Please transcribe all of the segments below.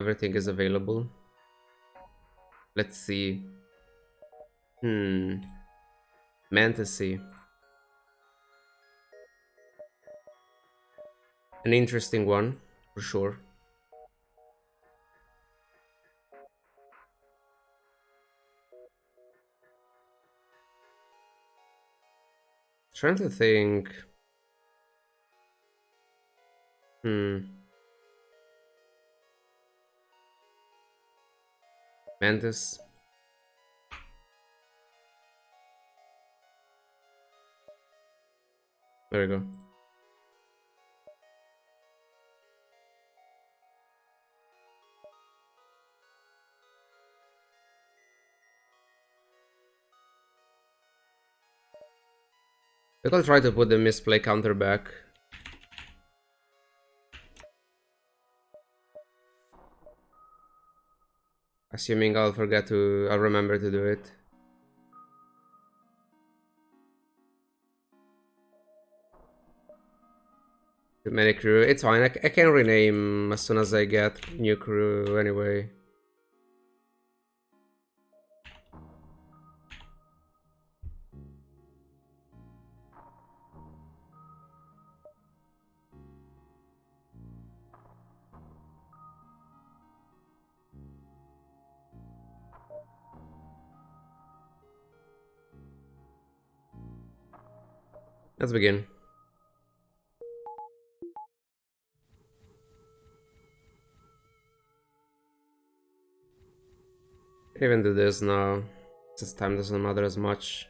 everything is available. Let's see. Mantis C. An interesting one, for sure. Trying to think. Mantis. There we go. I will try to put the misplay counter back. Assuming I'll remember to do it. Too many crew, it's fine, I can rename as soon as I get new crew anyway. Let's begin. Even do this now, since time doesn't matter as much.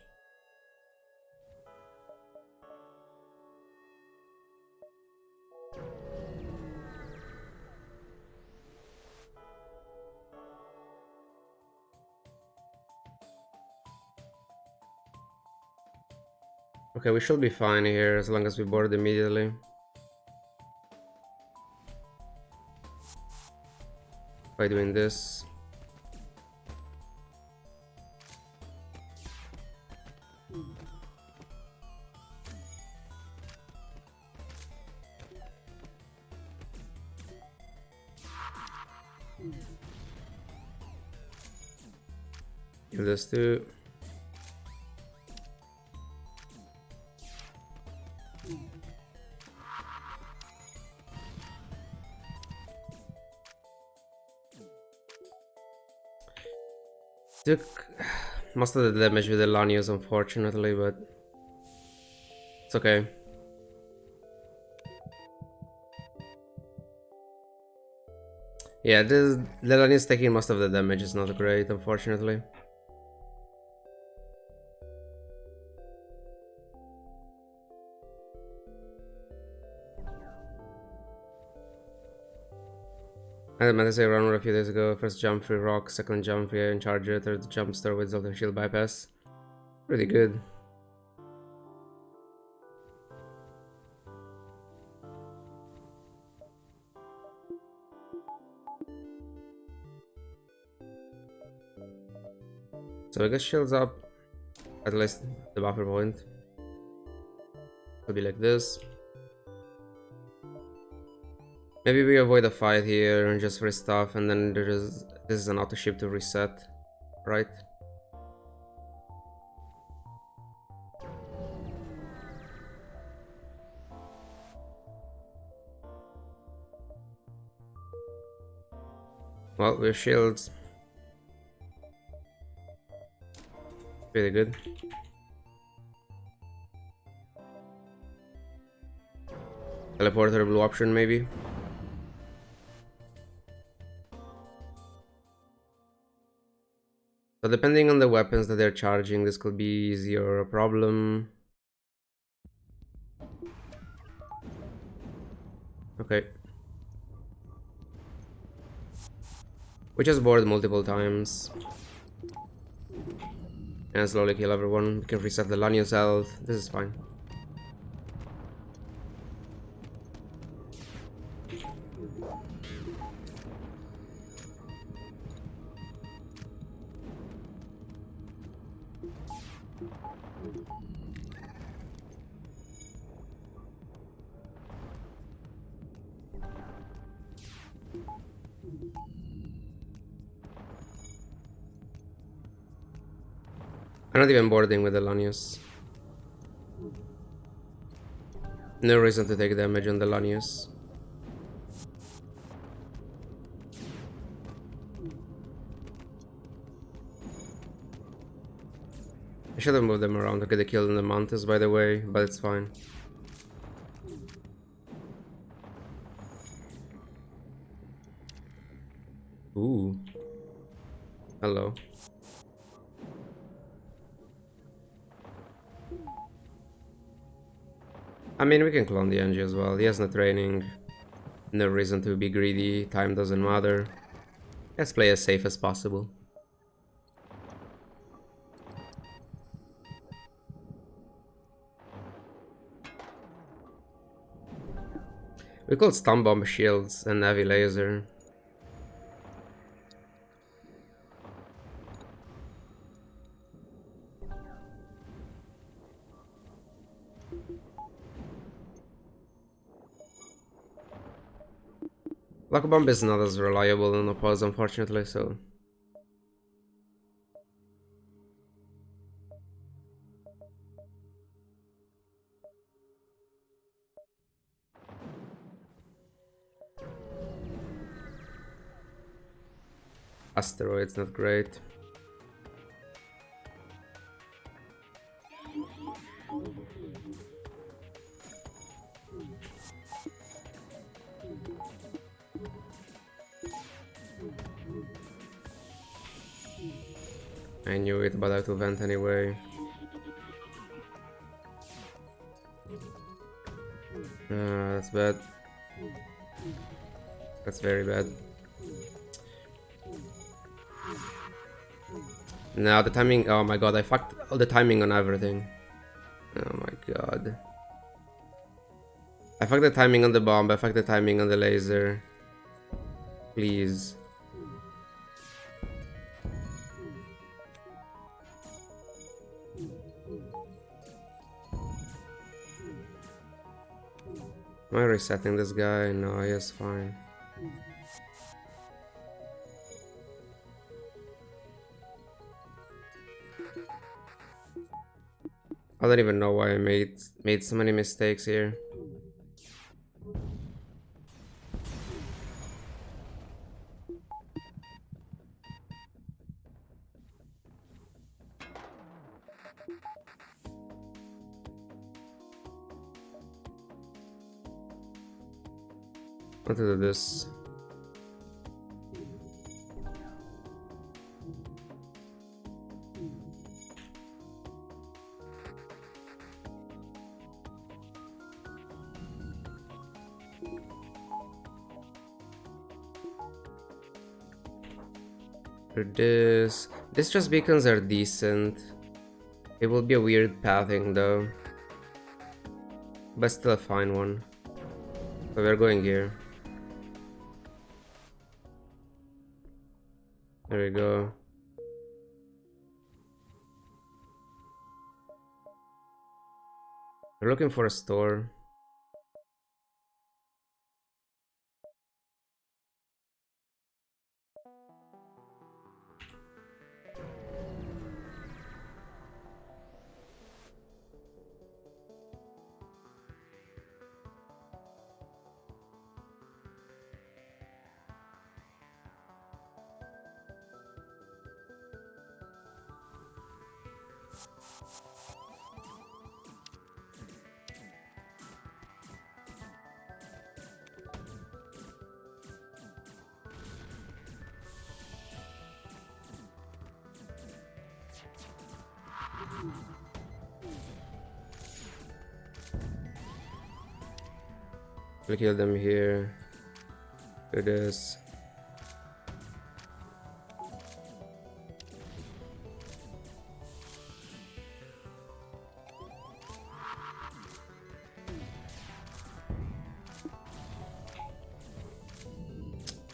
Okay, we should be fine here as long as we board immediately. By doing this. Give this too. Took most of the damage with the Lanius, unfortunately, but it's okay. Yeah, the Lanius taking most of the damage is not great, unfortunately. I had Mantis C run a few days ago. First jump free rock, second jump free iron charger, third jump star with Zelda shield bypass. Pretty good. So I guess shields up at least the buffer point. Could be like this. Maybe we avoid a fight here and just free stuff, and then this is an auto ship to reset, right? Well, with shields, pretty good. Teleporter blue option maybe. So depending on the weapons that they're charging, this could be easy or a problem. Okay. We just board multiple times. And slowly kill everyone. We can reset the Lanius health. This is fine. I'm not even boarding with the Lanius. No reason to take damage on the Lanius. I should have moved them around to get a kill in the Mantis, by the way, but it's fine. Ooh. Hello. I mean, we can clone the Engie as well. He has no training. No reason to be greedy. Time doesn't matter. Let's play as safe as possible. We could stun bomb shields and heavy laser. Lock bomb is not as reliable in oppose, unfortunately, so. Asteroid's not great. I knew it, but I had to vent anyway. That's bad. That's very bad. Now the timing. Oh my god, I fucked all the timing on everything. Oh my god. I fucked the timing on the bomb, I fucked the timing on the laser. Please. Am I resetting this guy? No, he is fine. I don't even know why I made so many mistakes here. What to do this? For this just beacons are decent. It will be a weird pathing though, but still a fine one. So we're going here. There we go. We're looking for a store. We'll kill them here. Do this.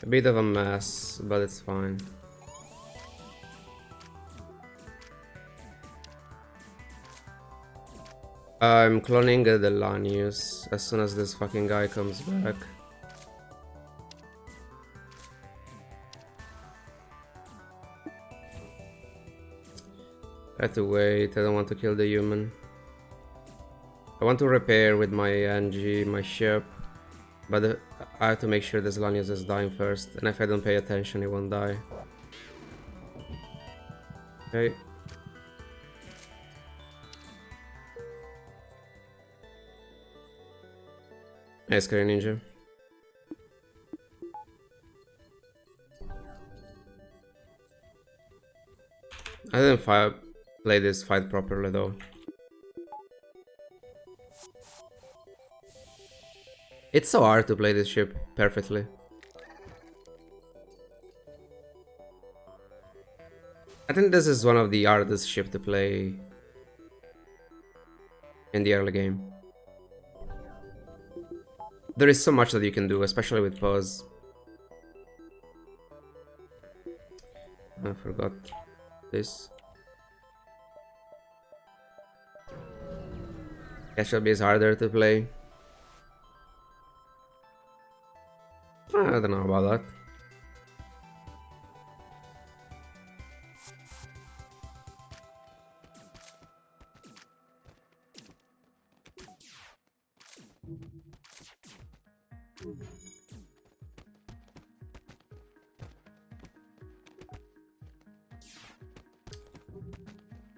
A bit of a mess, but it's fine. I'm cloning the Lanius as soon as this fucking guy comes back. I have to wait, I don't want to kill the human. I want to repair with my Angie, my ship. But I have to make sure this Lanius is dying first. And if I don't pay attention, he won't die. Okay. Nice carry ninja. I didn't play this fight properly though. It's so hard to play this ship perfectly. I think this is one of the hardest ships to play in the early game. There is so much that you can do, especially with pause. I forgot this. Catch-up is harder to play. I don't know about that.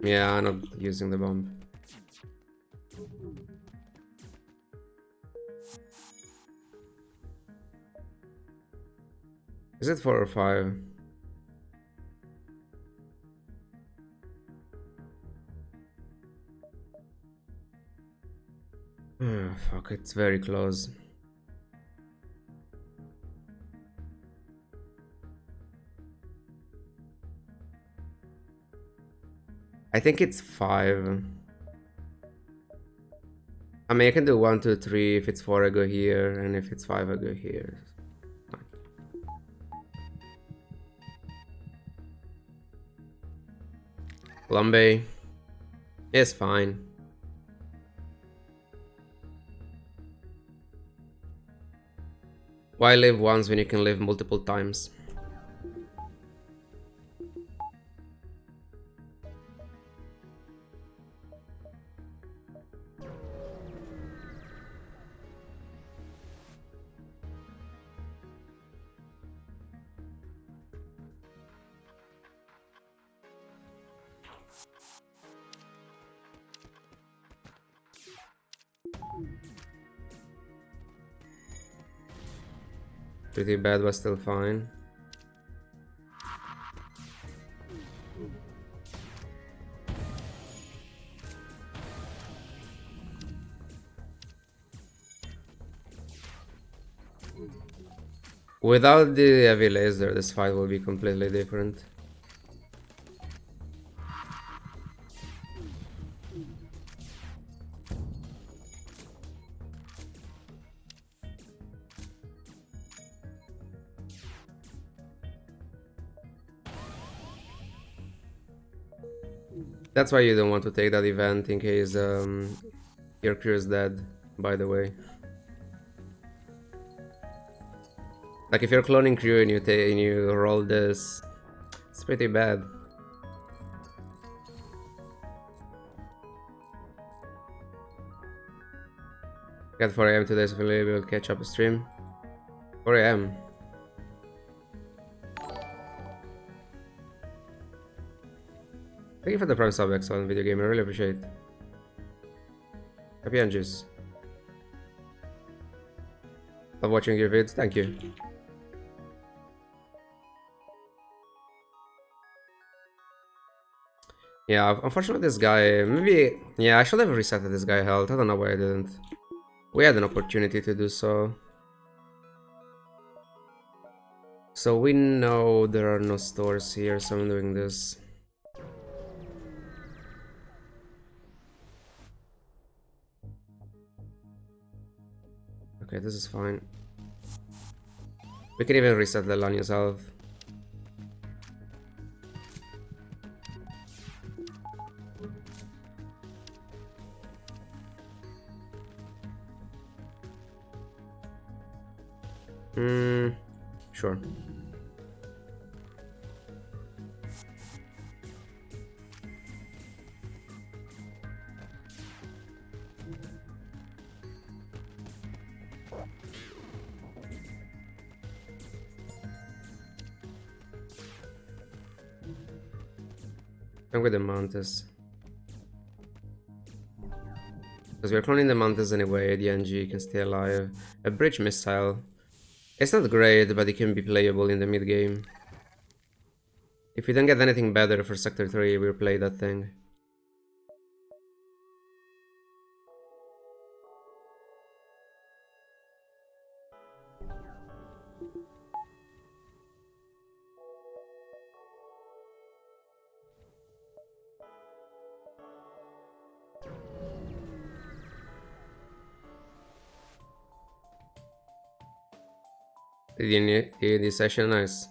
Yeah, I'm not using the bomb. Is it 4 or 5? Fuck, it's very close. I think it's 5. I mean, I can do 1, 2, 3. If it's 4, I go here, and if it's 5, I go here. Lambe is fine. Why live once when you can live multiple times? Pretty bad, but still fine. Without the heavy laser, this fight will be completely different. That's why you don't want to take that event in case your crew is dead, by the way. Like if you're cloning crew and you roll this, it's pretty bad. Got 4 AM today, so maybe we'll catch up a stream. 4 AM. Thank you for the prime sub, excellent video game, I really appreciate it. Happy Anges. Love watching your vids, thank you. Yeah, unfortunately this guy, maybe, yeah, I should have resetted this guy health, I don't know why I didn't. We had an opportunity to do so. So we know there are no stores here, so I'm doing this. Okay, this is fine. We can even reset the Lania's health. Sure. I'm with the Mantis. Because we're cloning the Mantis anyway, the NG can stay alive. A bridge missile. It's not great, but it can be playable in the mid game. If we don't get anything better for Sector 3, we'll play that thing. The session, nice.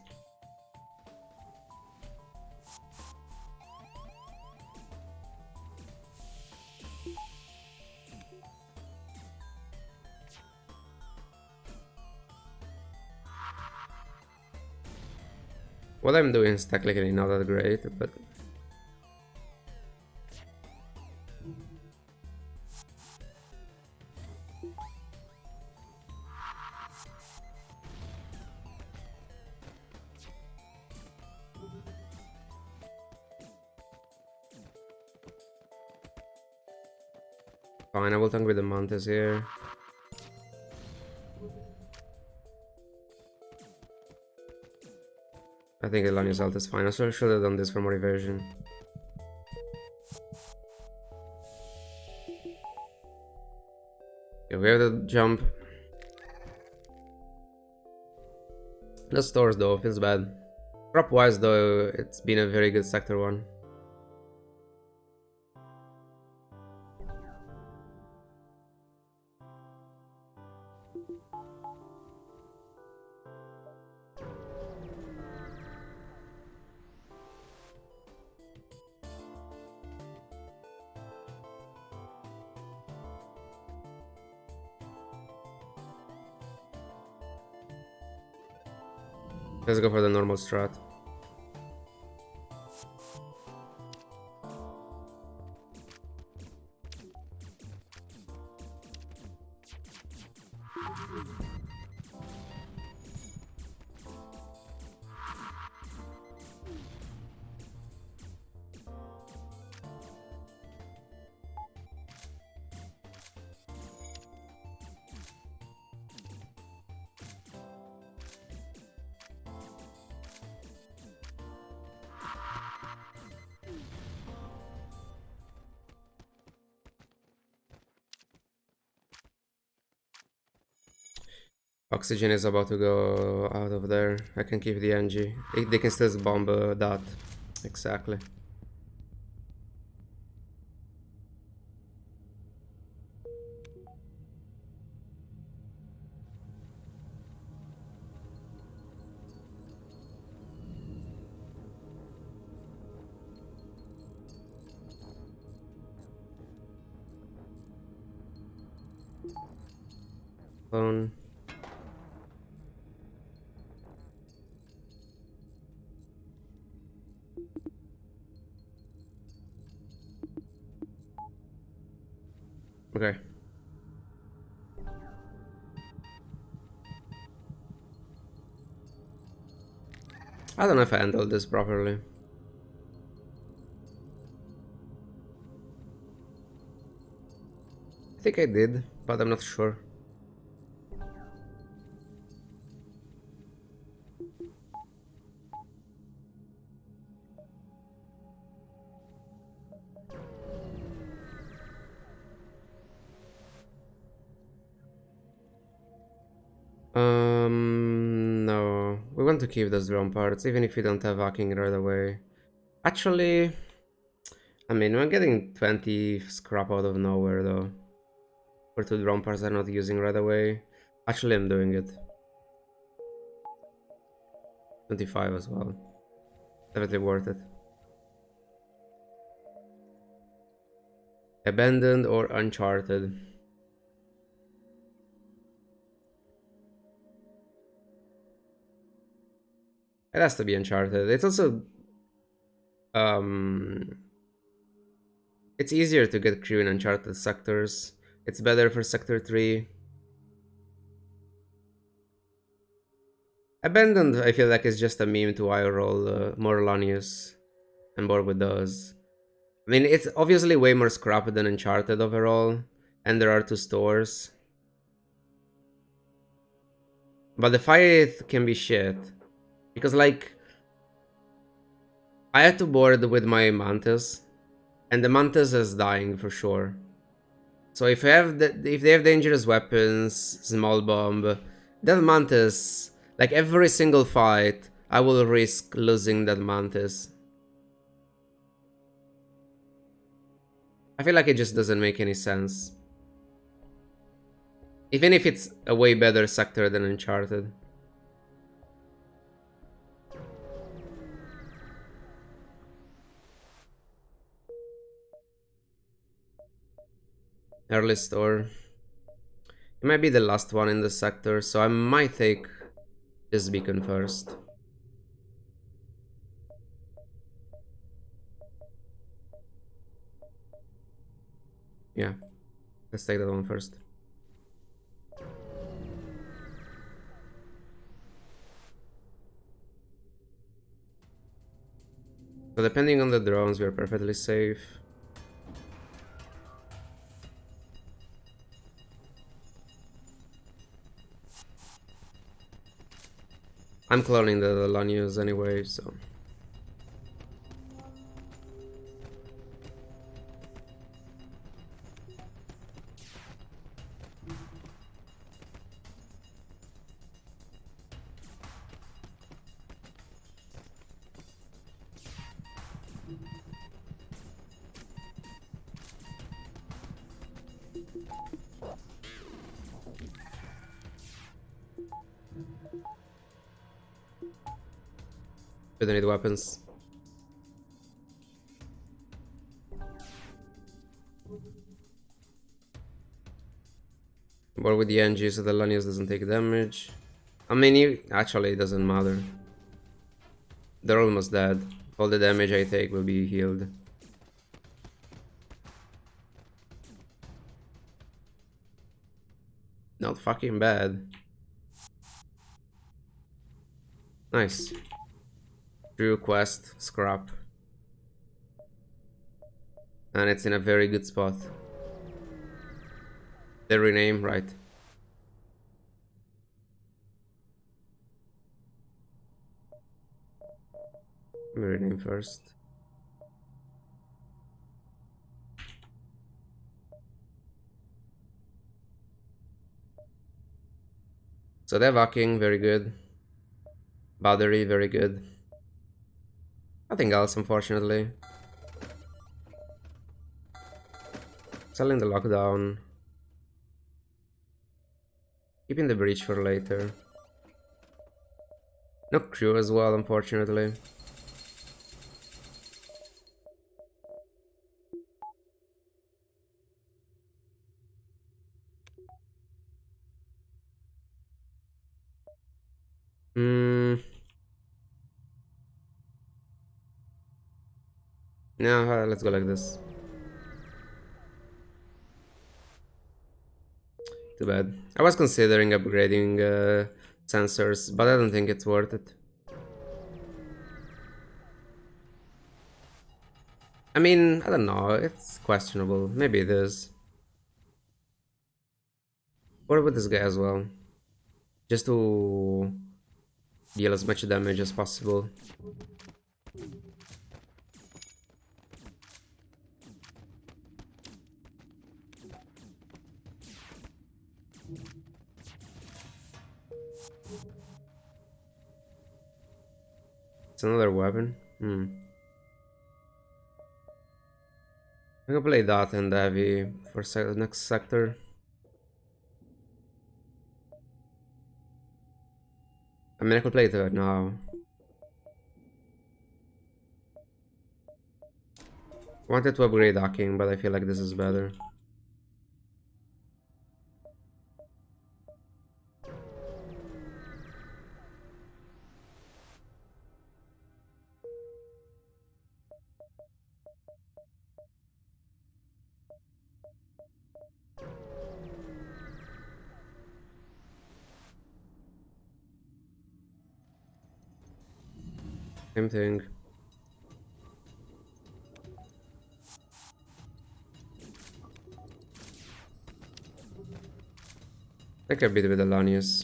What I'm doing is technically not that great, but fine, I will tank with the Mantis here. I think Elania's ult is fine. I should have done this for more evasion. Yeah, we have the jump. The stores though, feels bad. Prop wise though, it's been a very good sector one. Let's go for the normal strat. Oxygen is about to go out of there. I can keep the NG. They can still bomb that. Exactly. Phone. Okay. I don't know if I handled this properly. I think I did, but I'm not sure. No. We want to keep those drone parts, even if we don't have hacking right away. Actually, I mean, we're getting 20 scrap out of nowhere, though. For two drone parts I'm not using right away. Actually, I'm doing it. 25 as well. Definitely worth it. Abandoned or Uncharted? It has to be Uncharted. It's also it's easier to get crew in Uncharted sectors. It's better for Sector 3. Abandoned, I feel like, is just a meme to eye roll more Lanius. I'm bored with those. I mean, it's obviously way more scrap than Uncharted overall, and there are 2 stores. But the fight can be shit. Because, like, I had to board with my Mantis, and the Mantis is dying for sure. So if if they have dangerous weapons, small bomb, that Mantis, like every single fight, I will risk losing that Mantis. I feel like it just doesn't make any sense. Even if it's a way better sector than Uncharted. Early store. It might be the last one in the sector, so I might take this beacon first. Yeah, let's take that one first. So depending on the drones, we are perfectly safe. I'm cloning the Lanius anyway, so... We don't need weapons. But with the NG, so the Lanius doesn't take damage. I mean, actually, it doesn't matter. They're almost dead. All the damage I take will be healed. Not fucking bad. Nice. True quest, scrap. And it's in a very good spot. The rename, right. Let me rename first. So they're Devaking, very good. Battery, very good. Nothing else, unfortunately. Selling the lockdown. Keeping the breach for later. No crew as well, unfortunately. Hmm. No, let's go like this. Too bad. I was considering upgrading sensors, but I don't think it's worth it. I mean, I don't know, it's questionable. Maybe it is. What about this guy as well? Just to deal as much damage as possible. It's another weapon. I can play that and heavy for next sector. I mean, I could play it right now. I wanted to upgrade hacking, but I feel like this is better. Same thing. Take a bit with Alanius.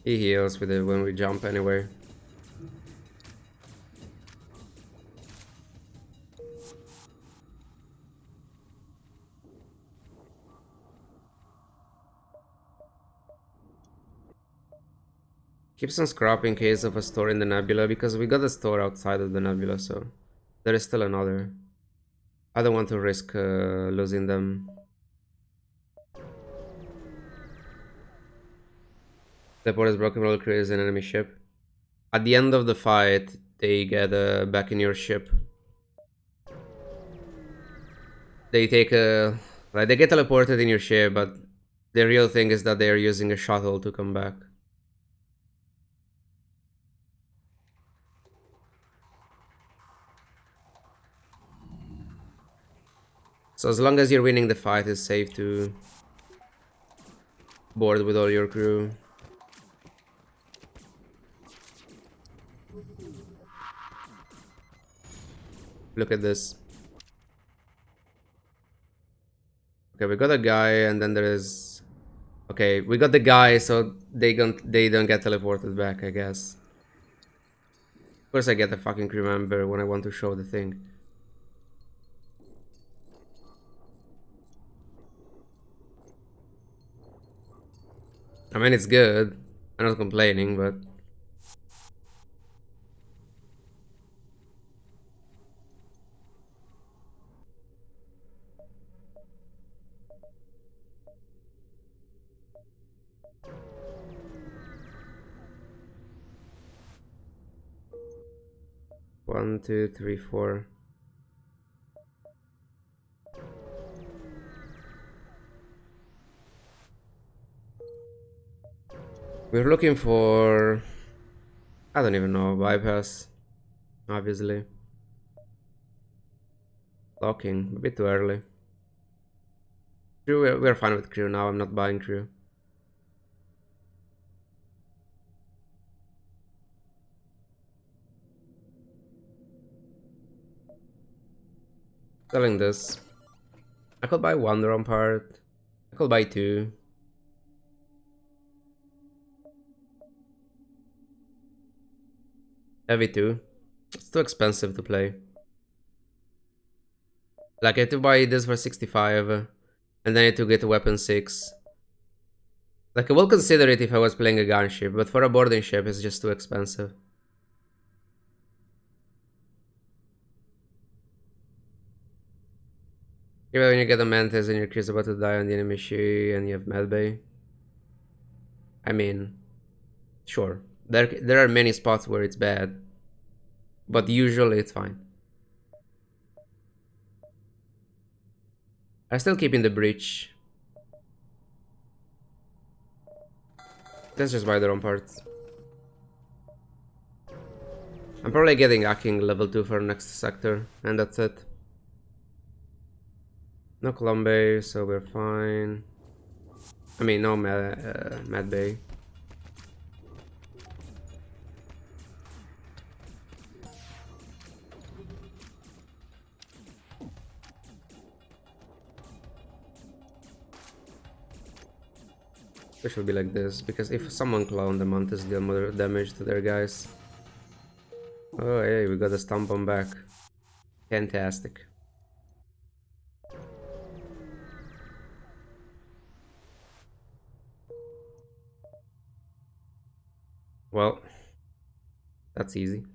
He heals with it when we jump anyway. Keep some scrap in case of a store in the nebula, because we got a store outside of the nebula, so there is still another. I don't want to risk losing them. The port is broken, roll creates an enemy ship. At the end of the fight, they get back in your ship. They take a... Like, they get teleported in your ship, but the real thing is that they are using a shuttle to come back. So as long as you're winning the fight, it's safe to board with all your crew. Look at this. Okay, we got a guy, and then there is... Okay, we got the guy, so they don't get teleported back, I guess. Of course I get a fucking crew member when I want to show the thing. I mean, it's good. I'm not complaining, but... One, two, three, four. We're looking for... I don't even know, bypass. Obviously. Locking, a bit too early. Crew, we're fine with crew now, I'm not buying crew. Selling this. I could buy one drum part. I could buy two. Heavy two. It's too expensive to play. Like, I had to buy this for 65, and then I had to get a weapon 6. Like, I will consider it if I was playing a gunship, but for a boarding ship, it's just too expensive. Yeah, when you get a Mantis and your crew's about to die on the enemy ship and you have medbay. I mean, sure. There are many spots where it's bad, but usually it's fine. I'm still keeping the breach. Let's just buy the wrong parts. I'm probably getting hacking level 2 for next sector, and that's it. No Colombe, so we're fine. I mean, no Mad Bay. It should be like this, because if someone clone the Mantis deal more damage to their guys. Oh hey, we got a stomp on back. Fantastic. Well, that's easy.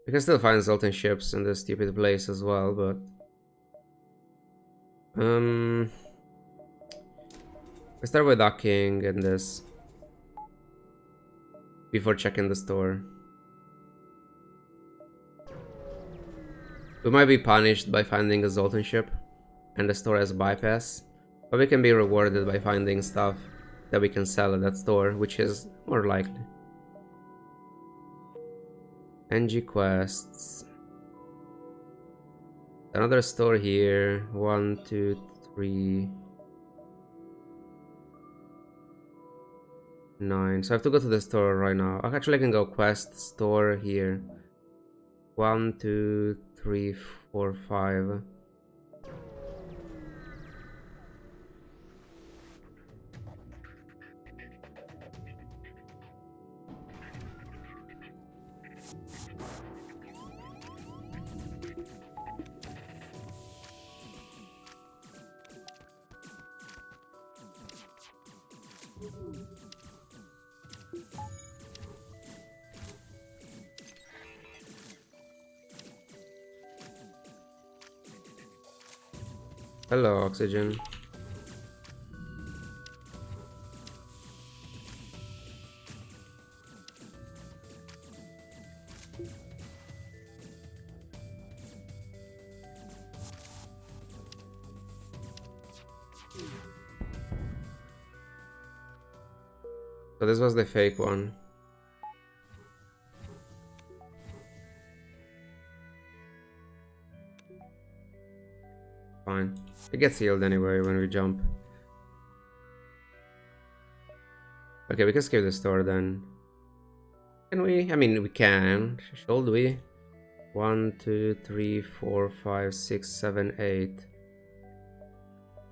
We can still find Zoltan ships in this stupid place as well, but... We start with docking and this. Before checking the store. We might be punished by finding a Zoltan ship, and the store has bypass. But we can be rewarded by finding stuff that we can sell at that store, which is more likely. NG quests. Another store here. 1, 2, 3, 9. So I have to go to the store right now. Actually, I can go quest store here. 1, 2, 3, 4, 5. Hello, oxygen. So this was the fake one. Fine. It gets healed anyway when we jump. Okay, we can skip the store then. Can we? I mean, we can. Should we? 1, 2, 3, 4, 5, 6, 7, 8.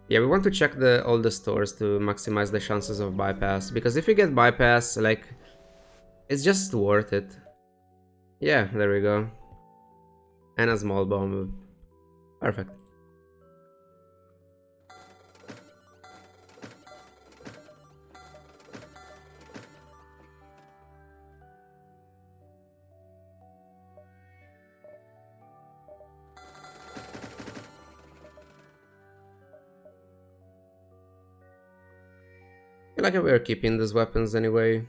Yeah, we want to check all the stores to maximize the chances of bypass. Because if we get bypass, like, it's just worth it. Yeah, there we go. And a small bomb. Perfect. I feel like we're keeping these weapons anyway.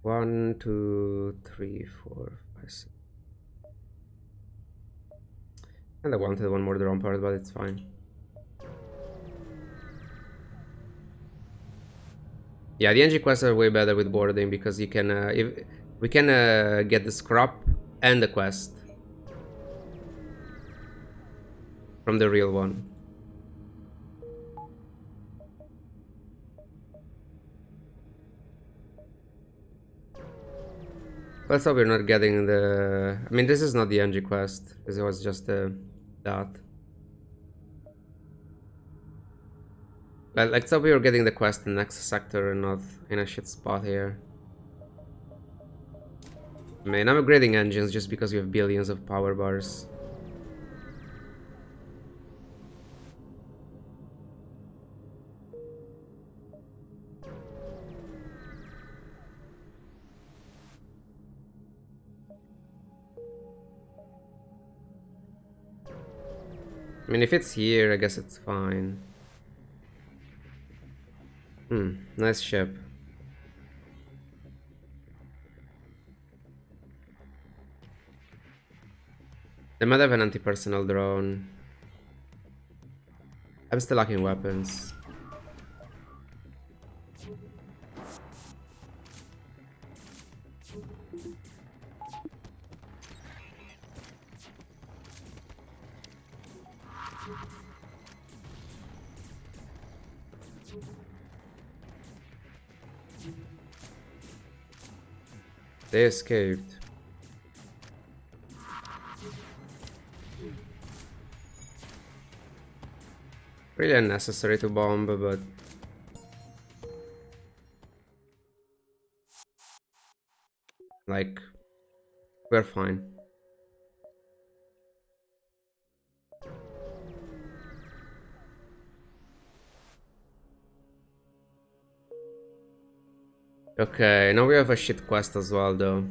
One, two, three, four, five, six. And I wanted one more drone part, but it's fine. Yeah, the NG quests are way better with boarding because you can, if we can get the scrap and the quest from the real one. Let's hope we're not getting the. I mean, this is not the NG quest. This was just that. Let's hope we are getting the quest in the next sector and not in a shit spot here. Man, I'm upgrading engines just because we have billions of power bars. I mean, if it's here, I guess it's fine. Nice ship. They might have an anti-personnel drone. I'm still lacking weapons. They escaped. Really unnecessary to bomb, but like, we're fine. Okay, now we have a shit quest as well, though.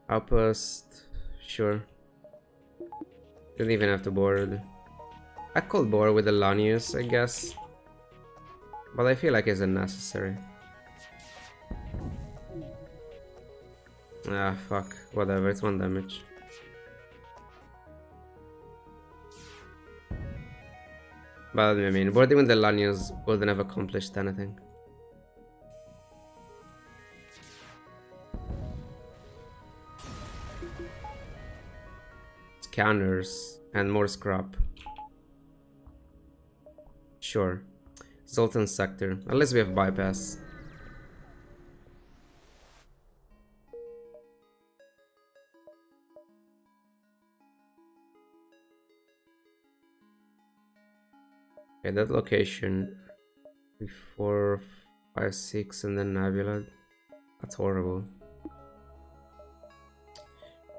Outpost, sure. Didn't even have to board. I could board with the Lanius, I guess. But I feel like it's unnecessary. Ah, fuck. Whatever, it's 1 damage. But I mean, boarding with the Lanius wouldn't have accomplished anything. Scanners and more scrap. Sure. Zoltan sector. Unless we have bypass. Okay, that location. 3, 4, 5, 6, and then Nebula. That's horrible. I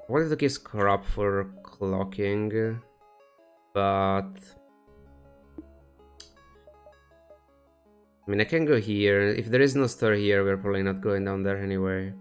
wanted to keep corrupt for clocking, but I mean, I can go here. If there is no store here, we're probably not going down there anyway.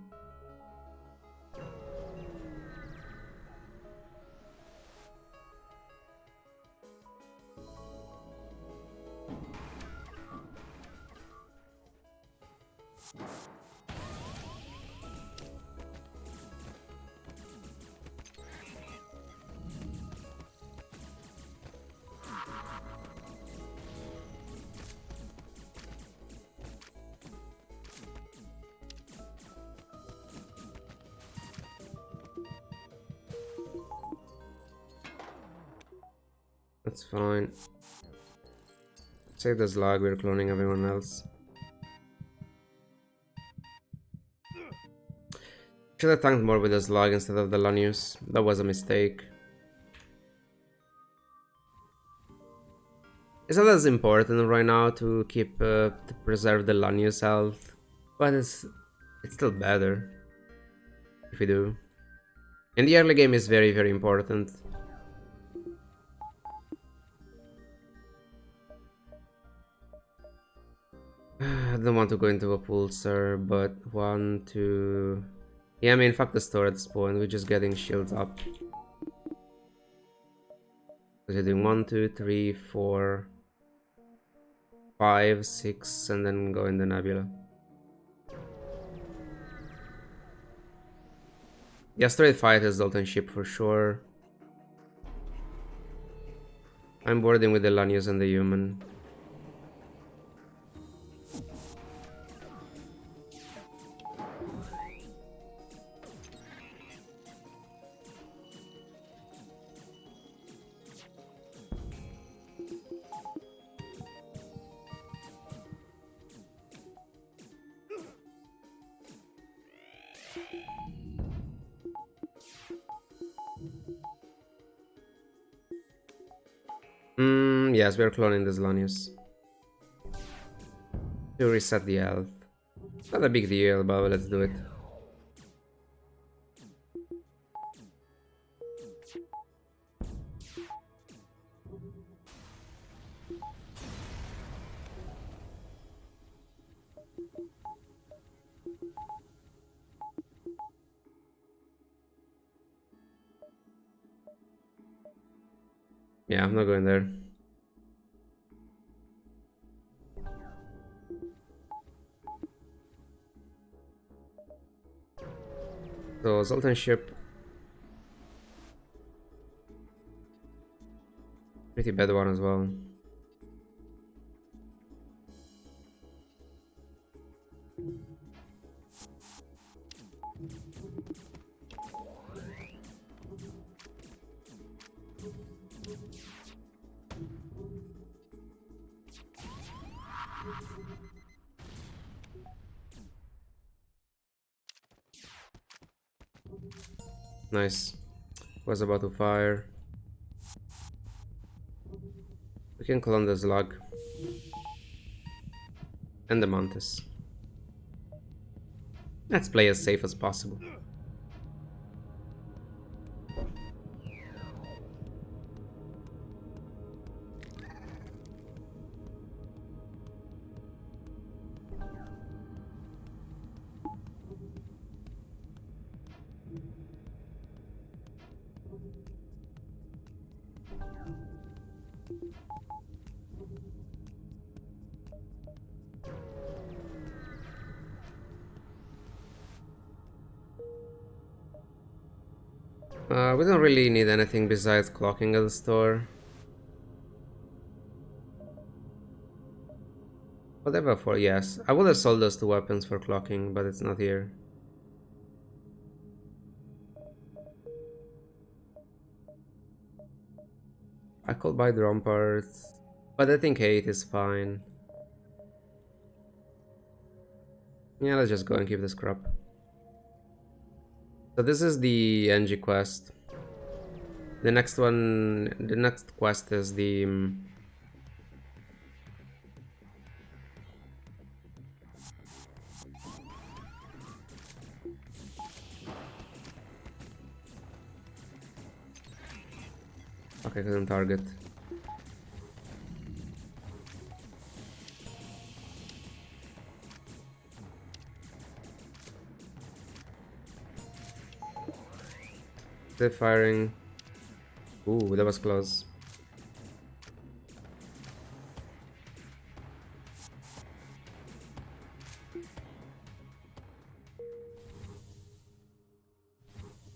That's fine. Save this lag, we're cloning everyone else. Should have tanked more with this lag instead of the Lanius. That was a mistake. It's not as important right now to keep to preserve the Lanius health, but it's still better if we do. In the early game is very important. I don't want to go into a pulsar, but 1, 2... Yeah, I mean, fuck the store at this point, we're just getting shields up. We're doing 1, 2, 3, 4, 5, 6, and then go in the Nebula. Yeah, straight fight is Zoltan ship for sure. I'm boarding with the Lanius and the human. Yes, we're cloning this Lanius. To reset the health. Not a big deal, but let's do it. Yeah, I'm not going there. So, Zoltan ship. Pretty bad one as well. Nice. Was about to fire. We can clone the slug. And the Mantis. Let's play as safe as possible. We don't really need anything besides clocking at the store. Whatever for, yes. I would have sold those 2 weapons for clocking, but it's not here. I could buy drum parts. But I think 8 is fine. Yeah, let's just go and keep this crop. So this is the NG quest. The next quest is the... okay, couldn't target. They're firing. Ooh, that was close.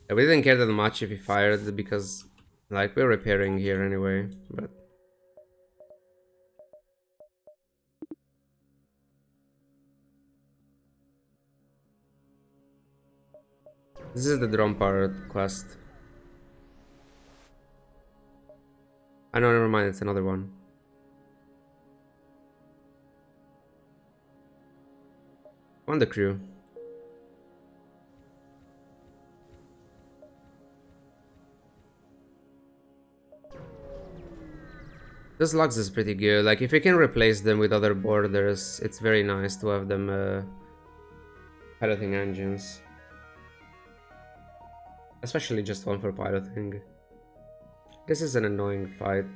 We didn't care that much if he fired because, like, we're repairing here anyway, but... This is the drone part quest. I know, never mind, it's another one. On the crew. This Lux is pretty good. Like, if you can replace them with other borders, it's very nice to have them piloting engines. Especially just one for piloting. This is an annoying fight.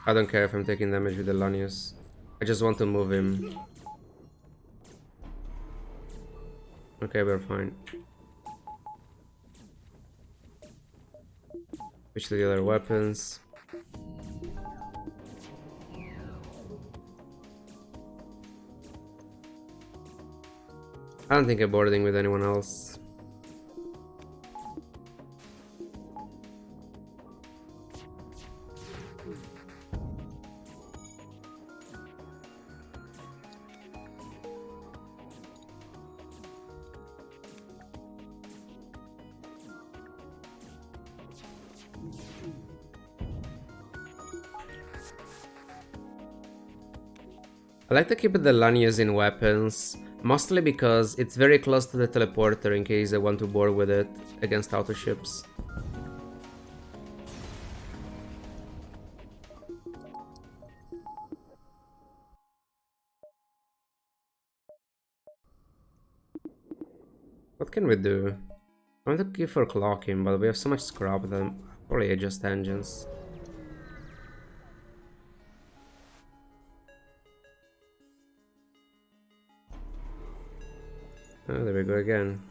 I don't care if I'm taking damage with the Lanius. I just want to move him. Okay, we're fine. Switch to the other weapons. I don't think I'm boarding with anyone else. I like to keep the Lanius in weapons, mostly because it's very close to the teleporter in case I want to board with it against auto ships. What can we do? I want to go for clocking, but we have so much scrap that I'm probably adjust engines. Oh, there we go again.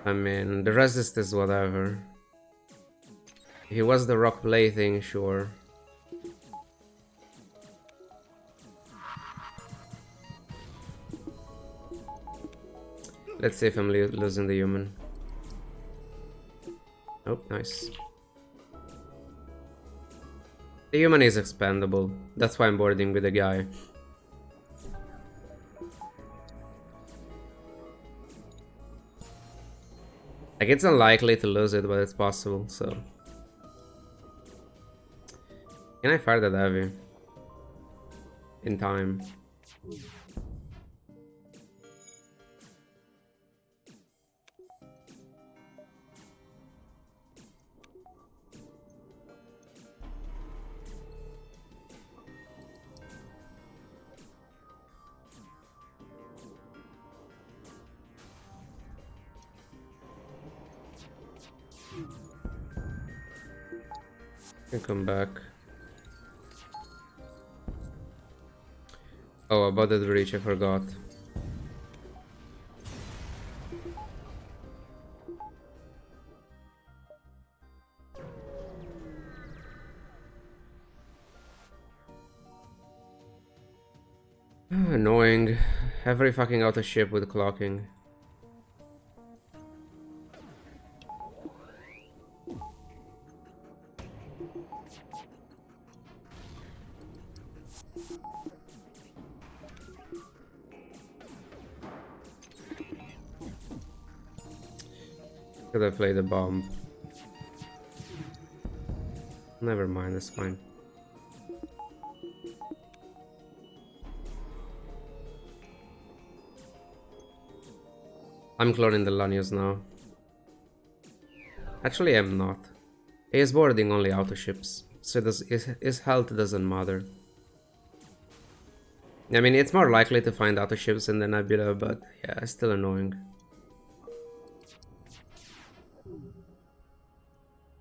I mean, the resist is whatever. If he was the rock plating, sure. Let's see if I'm losing the human. Oh, nice. The human is expendable. That's why I'm boarding with the guy. Like, it's unlikely to lose it, but it's possible, so... Can I fire that heavy? In time. Can come back. Oh, about the breach, I forgot. annoying. Every fucking auto ship with clocking. Could I play the bomb? Never mind, it's fine. I'm cloning the Lanius now. Actually, I'm not. He is boarding only auto ships, so his health doesn't matter. I mean, it's more likely to find auto ships in the nebula, but yeah, it's still annoying.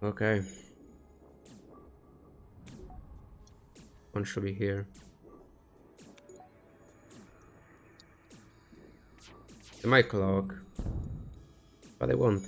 Okay. One should be here. They might clock, but they won't.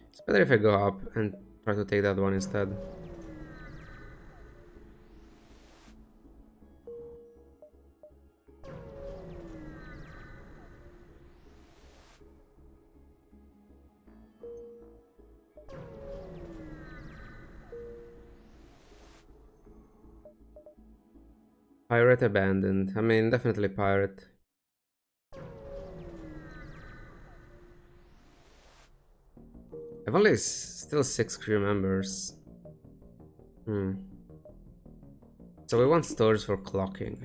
It's better if I go up and try to take that one instead. Pirate abandoned. I mean, definitely pirate. I've only still 6 crew members. So we want stores for clocking.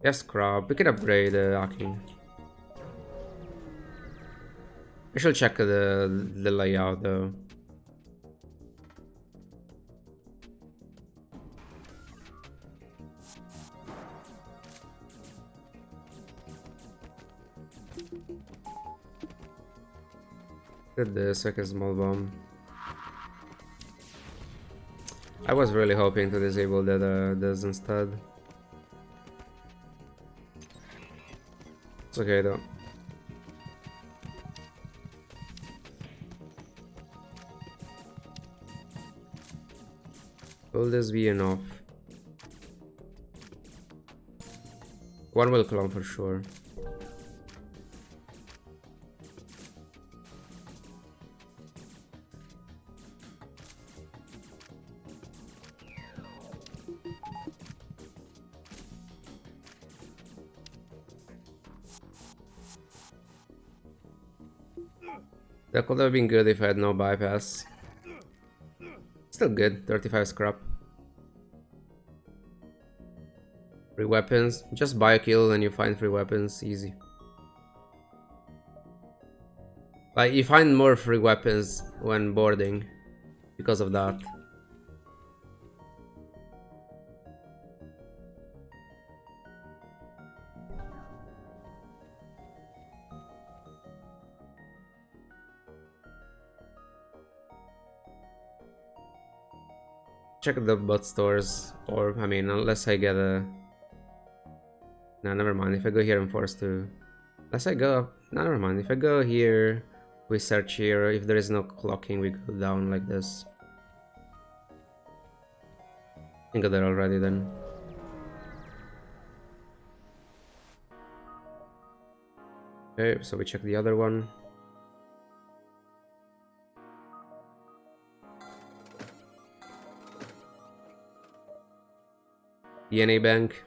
Yes, crop. We can upgrade hacking. I should check the layout though. Did this like a small bomb. I was really hoping to disable this instead. It's okay though. Will this be enough? One will clone for sure. That could have been good if I had no bypass. Still good, 35 scrap. Free weapons. Just buy a kill and you find free weapons, easy. Like, you find more free weapons when boarding because of that. Check the bot stores, or I mean, unless I get a... No, never mind. If I go here, I'm forced to... Unless I go... No, never mind. If I go here, we search here. If there is no clocking, we go down like this. I can go there already then. Okay, so we check the other one. DNA bank.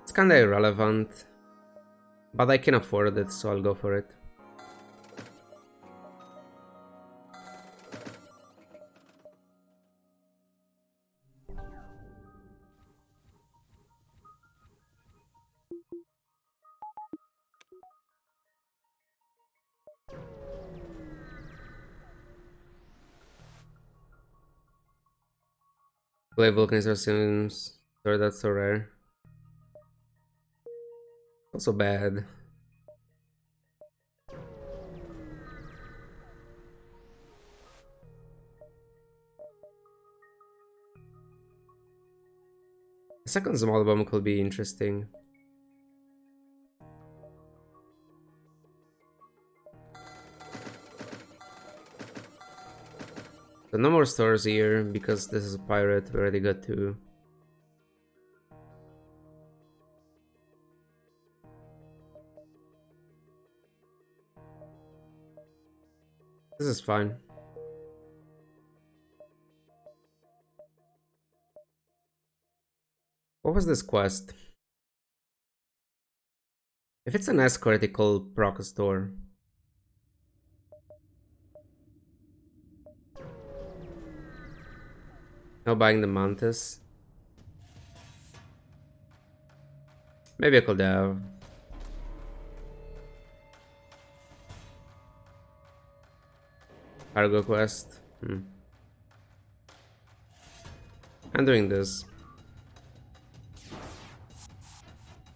It's kinda irrelevant, but I can afford it, so I'll go for it. Play vulcanizer sims. Sorry, that's so rare. Also bad. The second small bomb could be interesting. So no more stores here, because this is a pirate, we already got two. This is fine. What was this quest? If it's an escort, it called proc store. No buying the Mantis. Maybe I could have. Cargo quest. I'm doing this.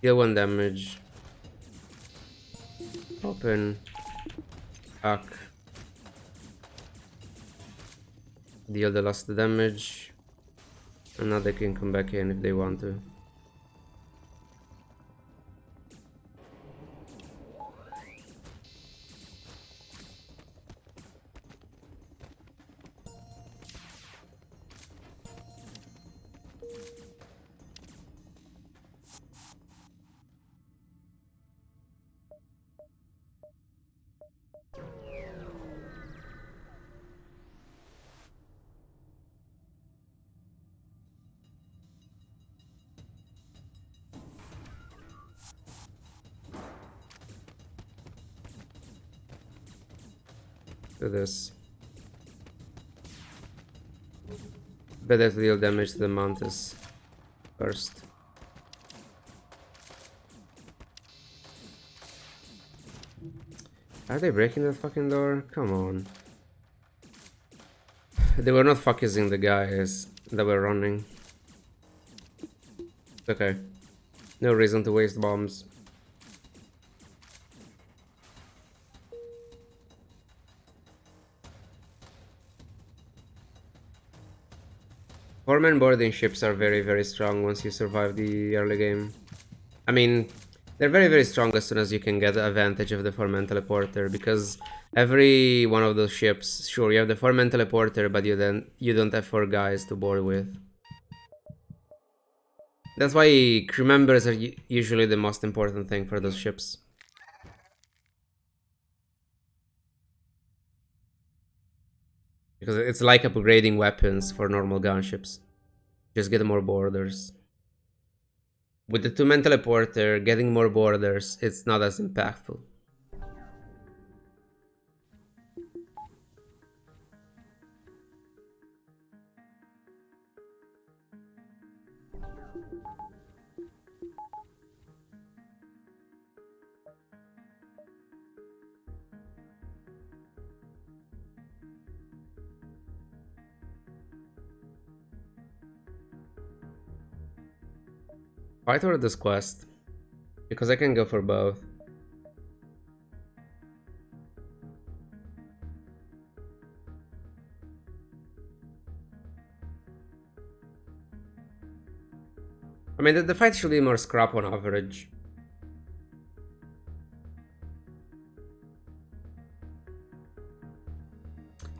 Deal 1 damage. Open. Hack. Deal the last damage. And now they can come back in if they want to. Do this. Better to deal damage to the Mantis first. Are they breaking that fucking door? Come on. They were not focusing the guys that were running. Okay. No reason to waste bombs. Foreman boarding ships are very strong once you survive the early game. I mean, they're very strong as soon as you can get advantage of the foreman teleporter, because every one of those ships, sure, you have the foreman teleporter, but you don't have 4 guys to board with. That's why crew members are usually the most important thing for those ships. Because it's like upgrading weapons for normal gunships. Just get more boarders. With the 2-man teleporter, getting more boarders, it's not as impactful. Fight or this quest? Because I can go for both. I mean, the fight should be more scrap on average.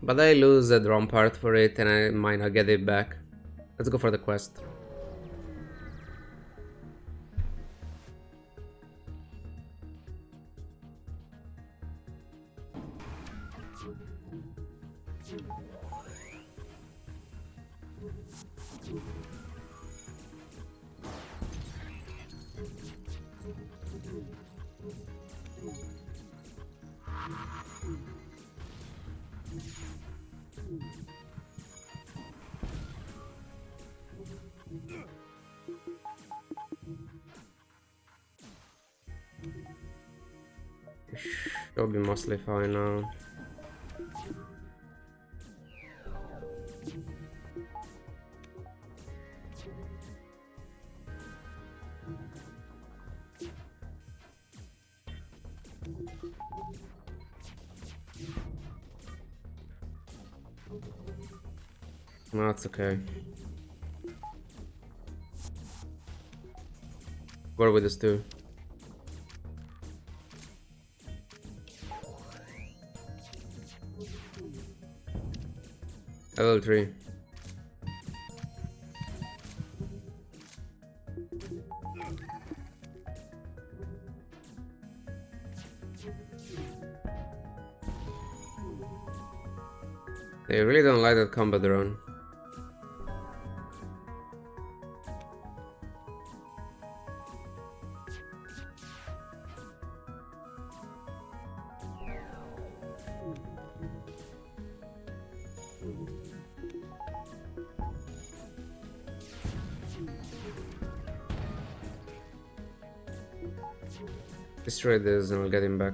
But I lose the drum part for it and I might not get it back. Let's go for the quest. It'll be mostly fine now. No, it's okay. Work with this too. Level 3. They really don't like that combat drone. Destroy this and I'll get him back.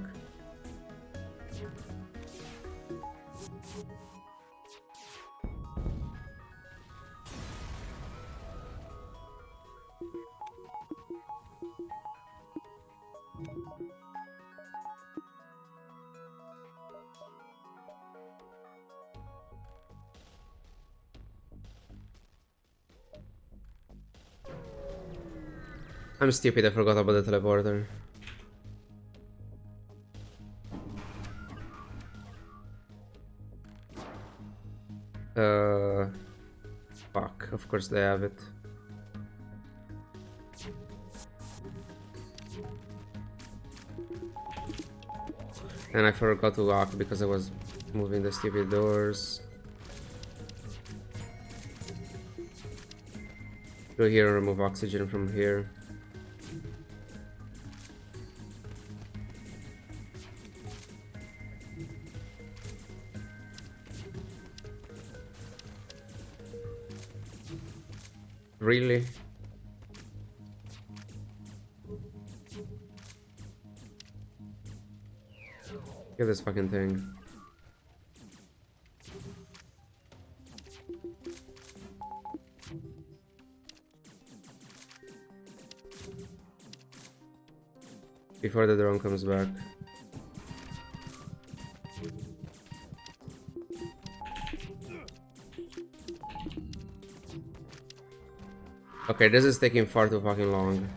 I'm stupid, I forgot about the teleporter. Fuck, of course they have it. And I forgot to lock because I was moving the stupid doors. Go here and remove oxygen from here. Really? Get this fucking thing. Before the drone comes back. Okay, this is taking far too fucking long.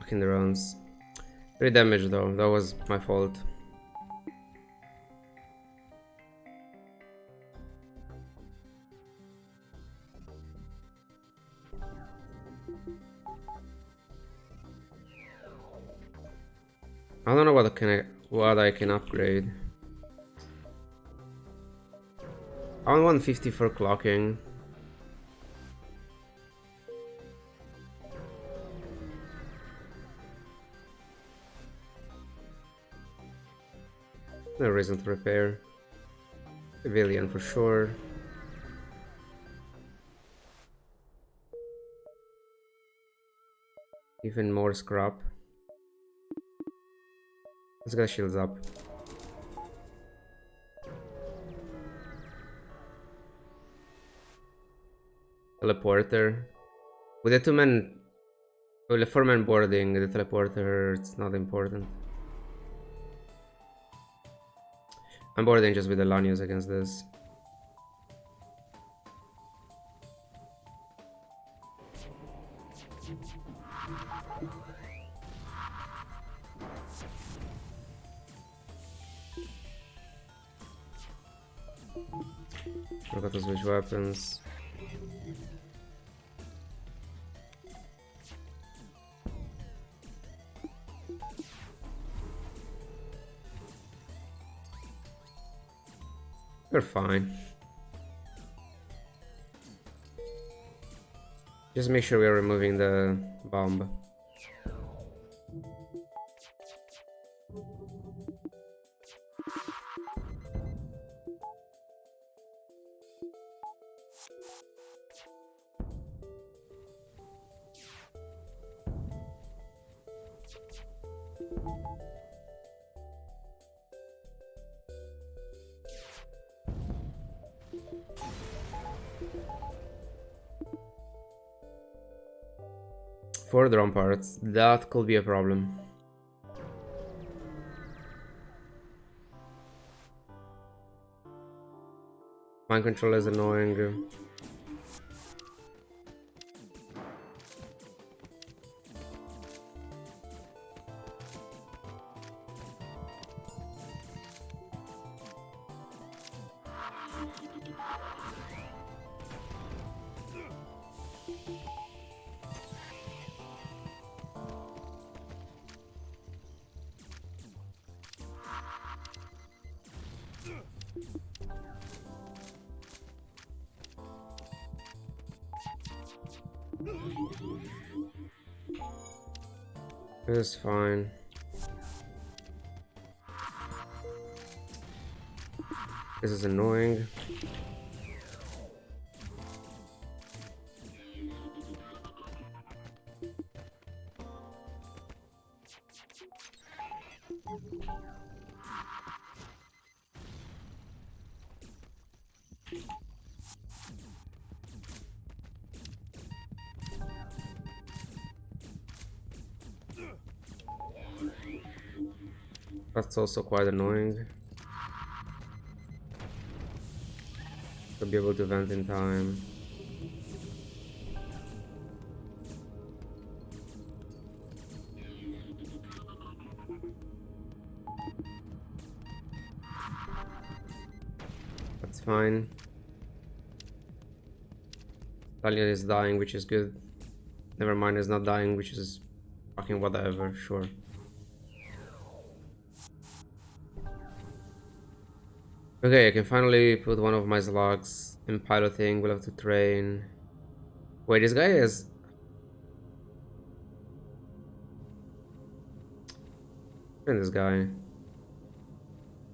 Fucking drones. 3 damage though, that was my fault. I don't know what I can upgrade. I want 150 for clocking. No reason to repair. Civilian for sure. Even more scrap. Let's get shields up. Teleporter. With the 2-man, with the 4-man boarding, the teleporter, it's not important. I'm boarding just with the Lanius against this. Forgot to switch weapons. We're fine. Just make sure we are removing the bomb. Four drum parts. That could be a problem. Mind control is annoying. It's fine. This is annoying. That's also quite annoying. To be able to vent in time. That's fine. Talia is dying, which is good. Never mind, is not dying, which is fucking whatever, sure. Okay, I can finally put one of my slugs in piloting. We'll have to train. Wait, this guy is... Train this guy.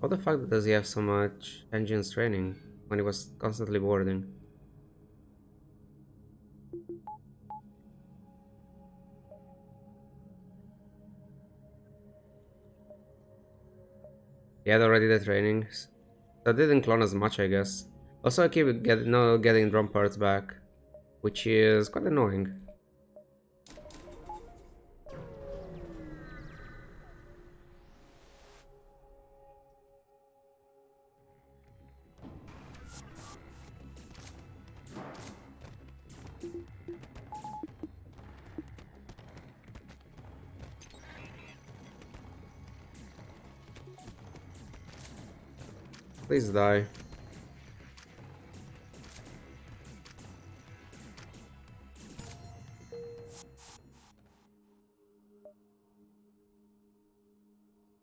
How the fuck does he have so much engines training when he was constantly boarding? He had already the trainings. So I didn't clone as much, I guess. Also, I keep getting drum parts back, which is quite annoying. Please die.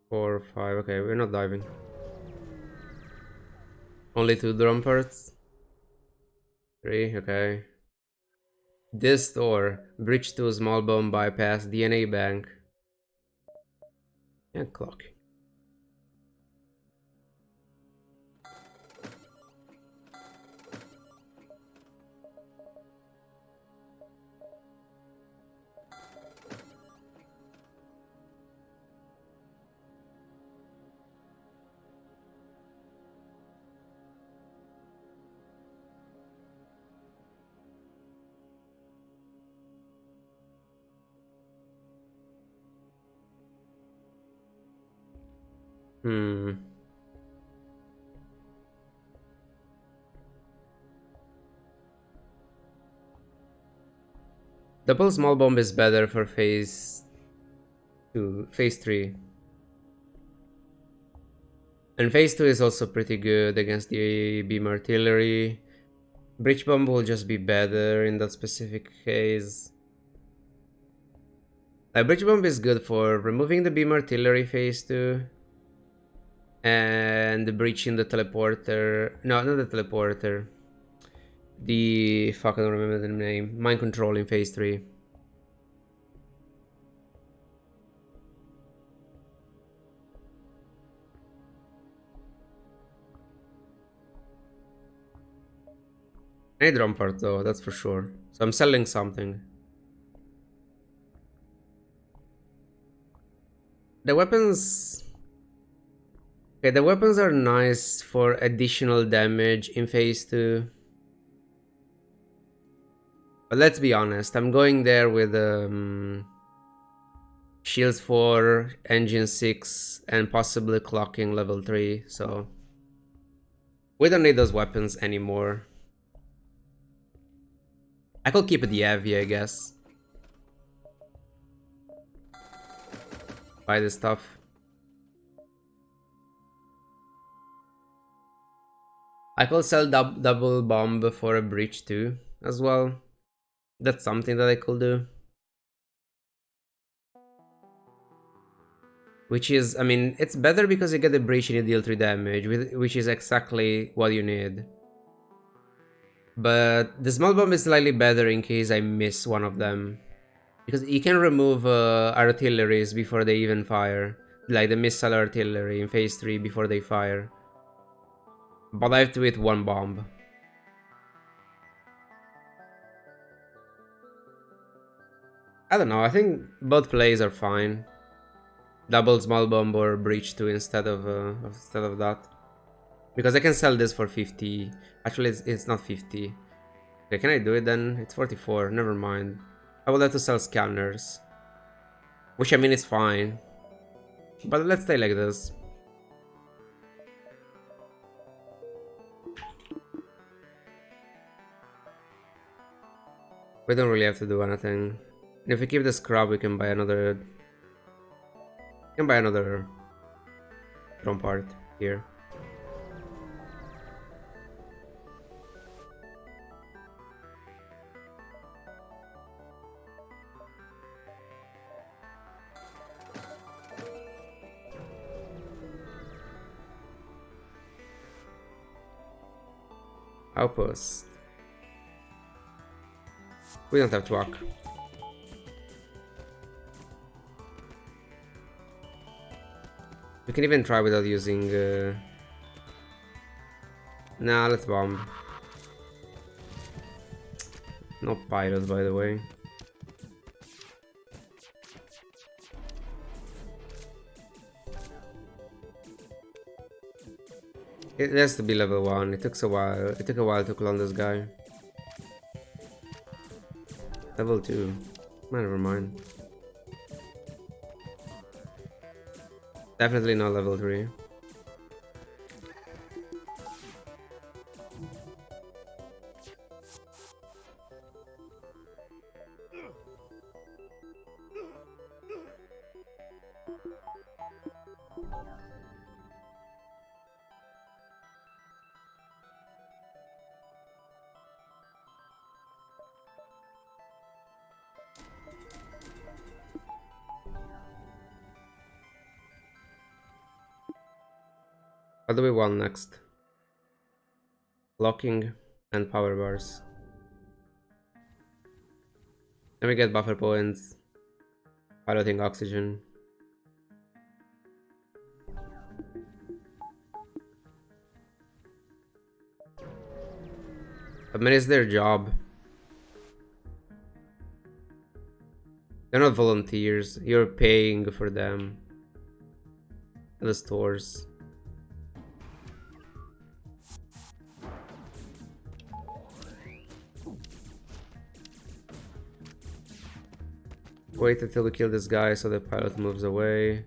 Four, five. Okay, we're not diving. Only two drum parts. Three. Okay. This door. Bridge to small bomb bypass. DNA bank. And clock. Hmm. Double small bomb is better for phase 2, phase 3. And phase 2 is also pretty good against the beam artillery. Bridge bomb will just be better in that specific case. Bridge bomb is good for removing the beam artillery phase 2. And breaching the teleporter. No, not the teleporter. The fuck, I don't remember the name. Mind control in phase 3. I need drum part though, that's for sure. So I'm selling something. The weapons... Okay, the weapons are nice for additional damage in phase 2. But let's be honest, I'm going there with shields 4, engine 6, and possibly clocking level 3, so we don't need those weapons anymore. I could keep it heavy, I guess. Buy this stuff. I could sell double bomb for a breach too, as well. That's something that I could do. Which is, I mean, it's better because you get the breach and you deal 3 damage, which is exactly what you need. But the small bomb is slightly better in case I miss one of them. Because you can remove artilleries before they even fire. Like the missile artillery in phase 3 before they fire. But I have to hit 1 bomb. I don't know, I think both plays are fine. Double small bomb or breach 2 instead of that. Because I can sell this for 50. Actually, it's not 50. Okay, can I do it then? It's 44, never mind. I would have to sell scanners. Which, I mean, it's fine. But let's stay like this. We don't really have to do anything. And if we keep the scrub, we can buy another... We can buy another drone part here. Outpost. We don't have truck. We can even try without using... Nah, let's bomb. No pilot, by the way. It has to be level 1. It took a while. It took a while to clone this guy. Level 2. Never mind. Definitely not level 3. What do we want next? Locking and power bars. Then we get buffer points. Piloting oxygen. I mean, it's their job. They're not volunteers. You're paying for them. At the stores. Wait until we kill this guy so the pilot moves away.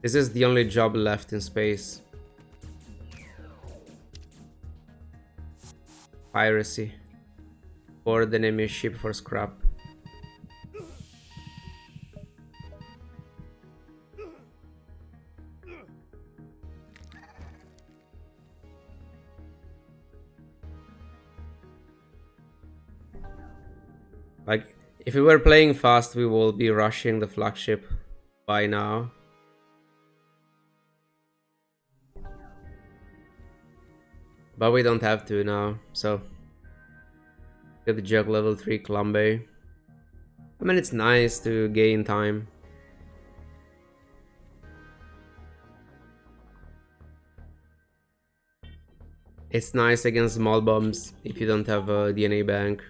This is the only job left in space. Piracy. Board the enemy ship for scrap. Like, if we were playing fast, we will be rushing the flagship by now. But we don't have to now, so... Get the jug level 3 Clambe. I mean, it's nice to gain time. It's nice against small bombs if you don't have a DNA bank.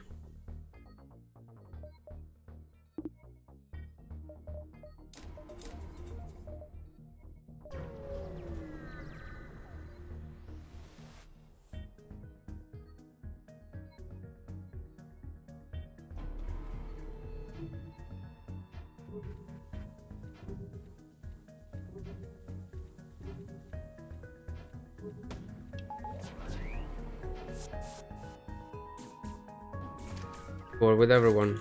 Or with everyone.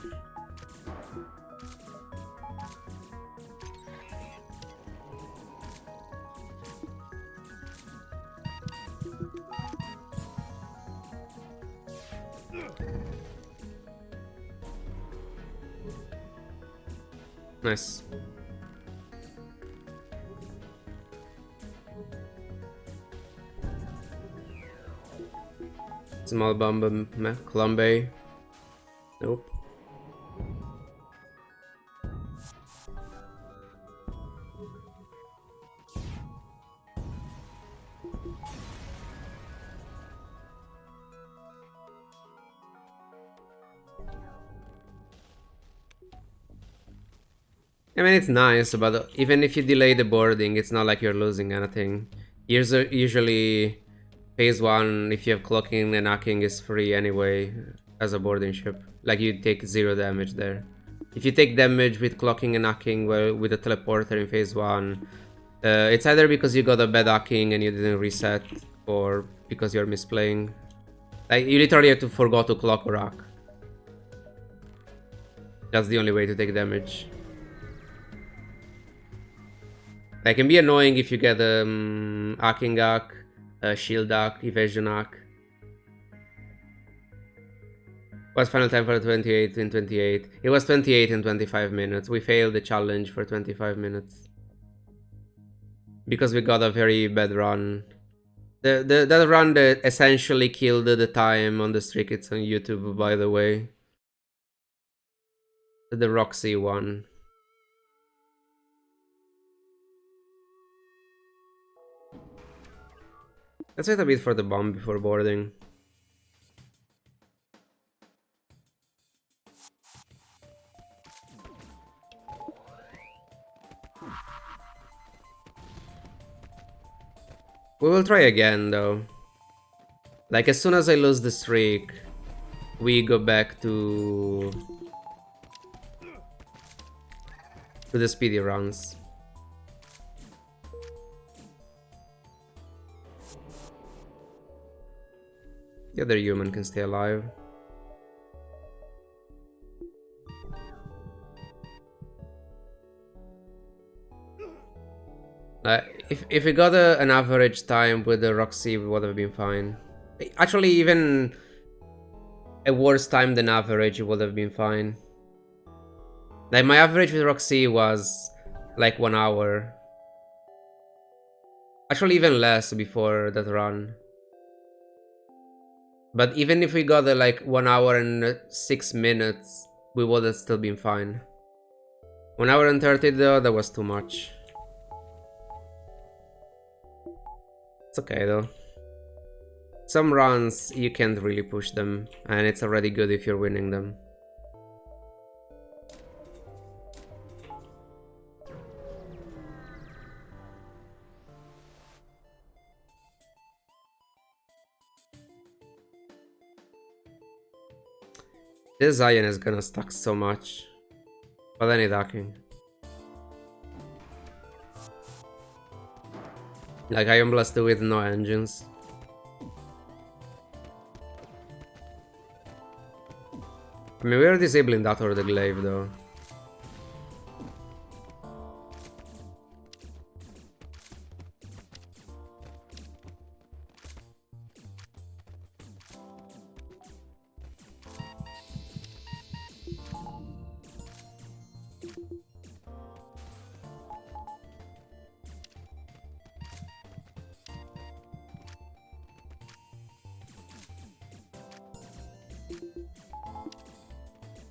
Nice. Small bomb, Colombe. Nope. I mean, it's nice, but even if you delay the boarding, it's not like you're losing anything. Usually, phase 1, if you have clocking and hacking, is free anyway as a boarding ship. Like, you take 0 damage there. If you take damage with clocking and hacking, well, with a teleporter in phase 1, it's either because you got a bad hacking and you didn't reset, or because you're misplaying. Like, you literally have to forgot to clock or hack. That's the only way to take damage. It can be annoying if you get hacking hack, shield hack, evasion hack. What's final time for 28 in 28? It was 28 in 25 minutes. We failed the challenge for 25 minutes. Because we got a very bad run. That run that essentially killed the time on the streak. It's on YouTube, by the way. The Roxy one. Let's wait a bit for the bomb before boarding. We will try again, though. Like, as soon as I lose the streak, we go back to the speedy runs. The other human can stay alive. If we got an average time with the Roxy, we would have been fine. Actually, even a worse time than average, it would have been fine. Like, my average with Roxy was like 1 hour. Actually, even less before that run. But even if we got like 1 hour and 6 minutes, we would have still been fine. 1 hour and 30 though, that was too much. It's okay though. Some runs, you can't really push them, and it's already good if you're winning them. This Zion is gonna stack so much. But I need hacking. Like, Iron Blast with no engines. I mean, we are disabling that or the glaive though.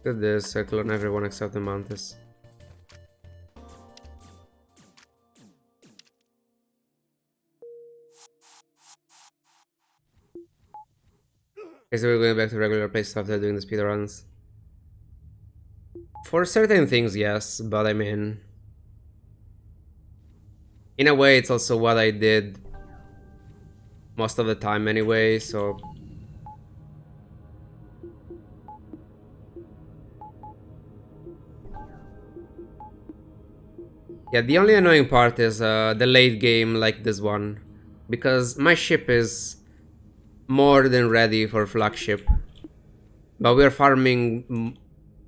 Look at this, I clone everyone except the Mantis. Okay, so we're going back to regular play stuff after doing the speedruns. For certain things, yes, but I mean, in a way, it's also what I did most of the time anyway, so... Yeah, the only annoying part is the late game like this one. Because my ship is more than ready for flagship. But we're farming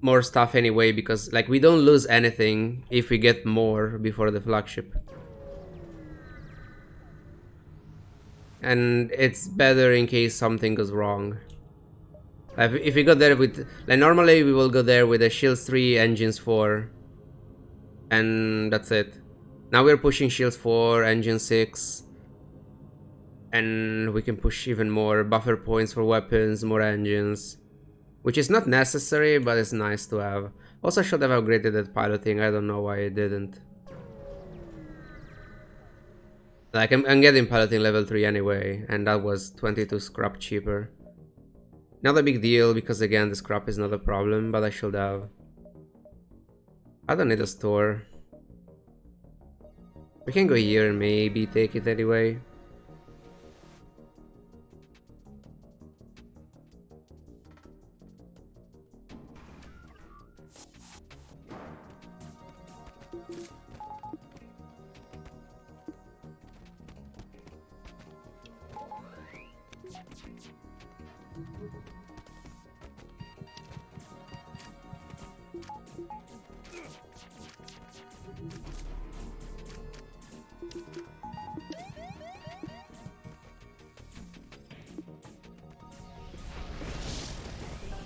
more stuff anyway because like we don't lose anything if we get more before the flagship. And it's better in case something goes wrong. Like if we go there with... Like normally we will go there with a shields 3, engines 4. And that's it. Now we're pushing shields 4, engine 6. And we can push even more buffer points for weapons, more engines. Which is not necessary, but it's nice to have. Also should have upgraded that piloting, I don't know why I didn't. Like, I'm getting piloting level 3 anyway, and that was 22 scrap cheaper. Not a big deal, because again, the scrap is not a problem, but I should have. I don't need a store. We can go here and maybe take it anyway.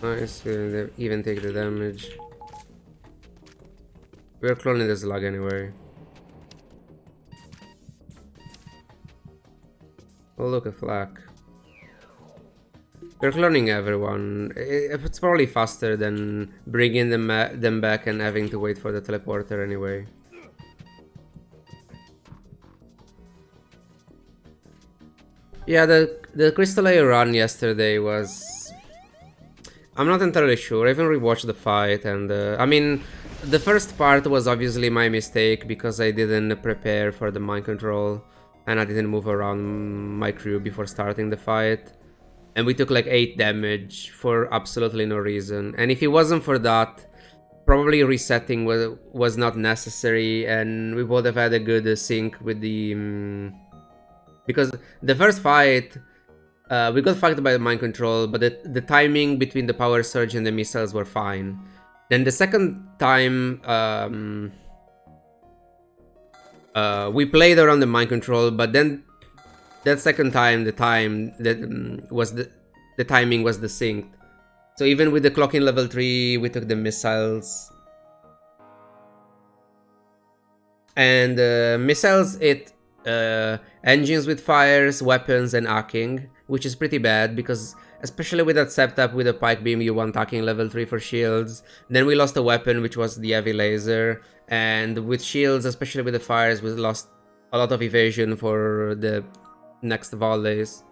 Nice, we didn't even take the damage. We're cloning this log anyway. Oh, look, a flak. We're cloning everyone. It's probably faster than bringing them back and having to wait for the teleporter anyway. Yeah, the Crystal A run yesterday was... I'm not entirely sure. I even rewatched the fight, and I mean, the first part was obviously my mistake because I didn't prepare for the mind control and I didn't move around my crew before starting the fight. And we took like 8 damage for absolutely no reason. And if it wasn't for that, probably resetting was not necessary, and we would have had a good sync with the... because the first fight... we got fucked by the mind control, but the timing between the power surge and the missiles were fine. Then the second time, we played around the mind control, but then that second time, the time that was the timing was desynced. So even with the clock in level 3, we took the missiles. And missiles, it engines with fires, weapons, and hacking, which is pretty bad because especially with that setup with the pike beam, you want hacking level 3 for shields. Then we lost a weapon, which was the heavy laser, and with shields, especially with the fires, we lost a lot of evasion for the next volleys.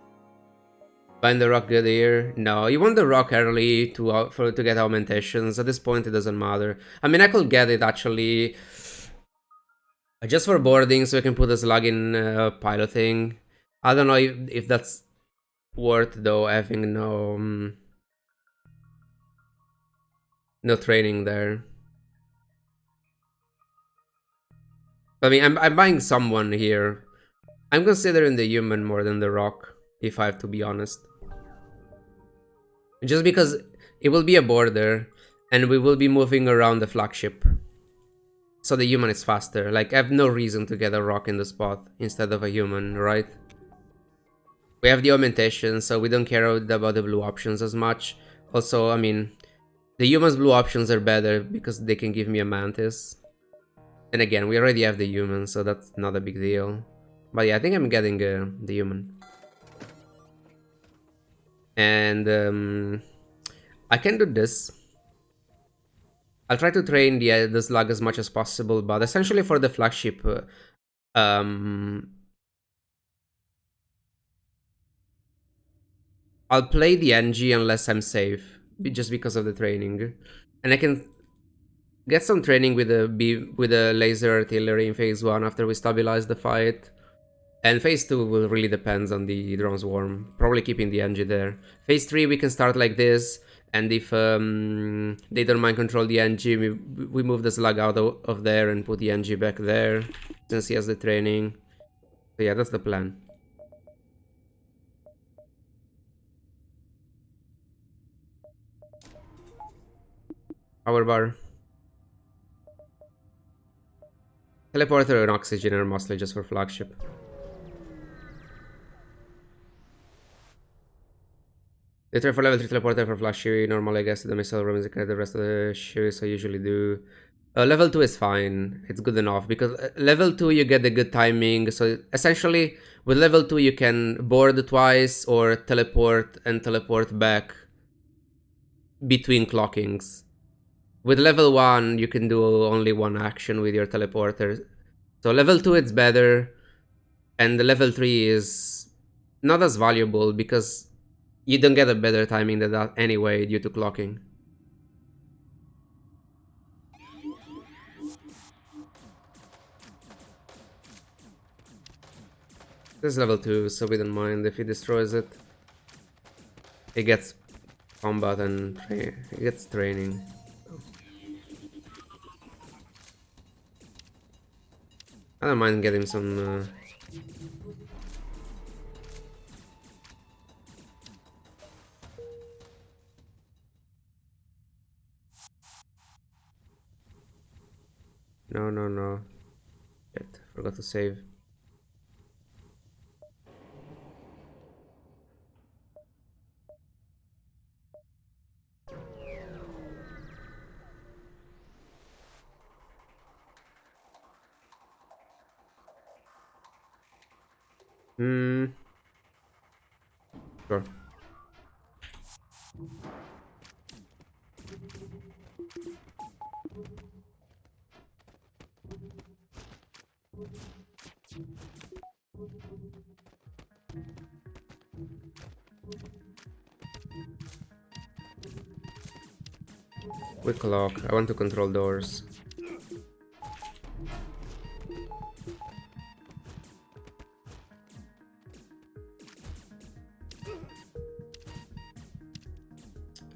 Find the rock good here? No, you want the rock early to get augmentations. At this point, it doesn't matter. I mean, I could get it actually just for boarding, so I can put a slug in piloting. I don't know if that's worth though, having no training there. I mean, I'm buying someone here. I'm considering the human more than the rock, if I have to be honest. Just because it will be a border, and we will be moving around the flagship. So the human is faster. Like, I have no reason to get a rock in the spot instead of a human, right? We have the augmentation, so we don't care about the blue options as much. Also, I mean, the humans' blue options are better because they can give me a Mantis. And again, we already have the human, so that's not a big deal. But yeah, I think I'm getting the human. And I can do this. I'll try to train the slug as much as possible, but essentially for the flagship, I'll play the NG unless I'm safe, just because of the training. And I can get some training with the laser artillery in phase 1 after we stabilize the fight. And phase 2 will really depends on the drone swarm. Probably keeping the NG there. Phase 3 we can start like this. And if they don't mind control the NG, we move the slug out of there and put the NG back there. Since he has the training. So yeah, that's the plan. Power bar. Teleporter and oxygen are mostly just for flagship. Later for level 3 teleporter for flash Shui, normally I guess the missile room is the rest of the Shui, so I usually do. Level 2 is fine, it's good enough, because level 2 you get the good timing, so essentially with level 2 you can board twice or teleport and teleport back between clockings. With level 1 you can do only one action with your teleporter. So level 2 it's better, and the level 3 is not as valuable because you don't get a better timing than that anyway due to clocking. This is level 2, so we don't mind if he destroys it. It gets combat and it gets training. I don't mind getting some... No. Shit, forgot to save. Sure. With clock, I want to control doors.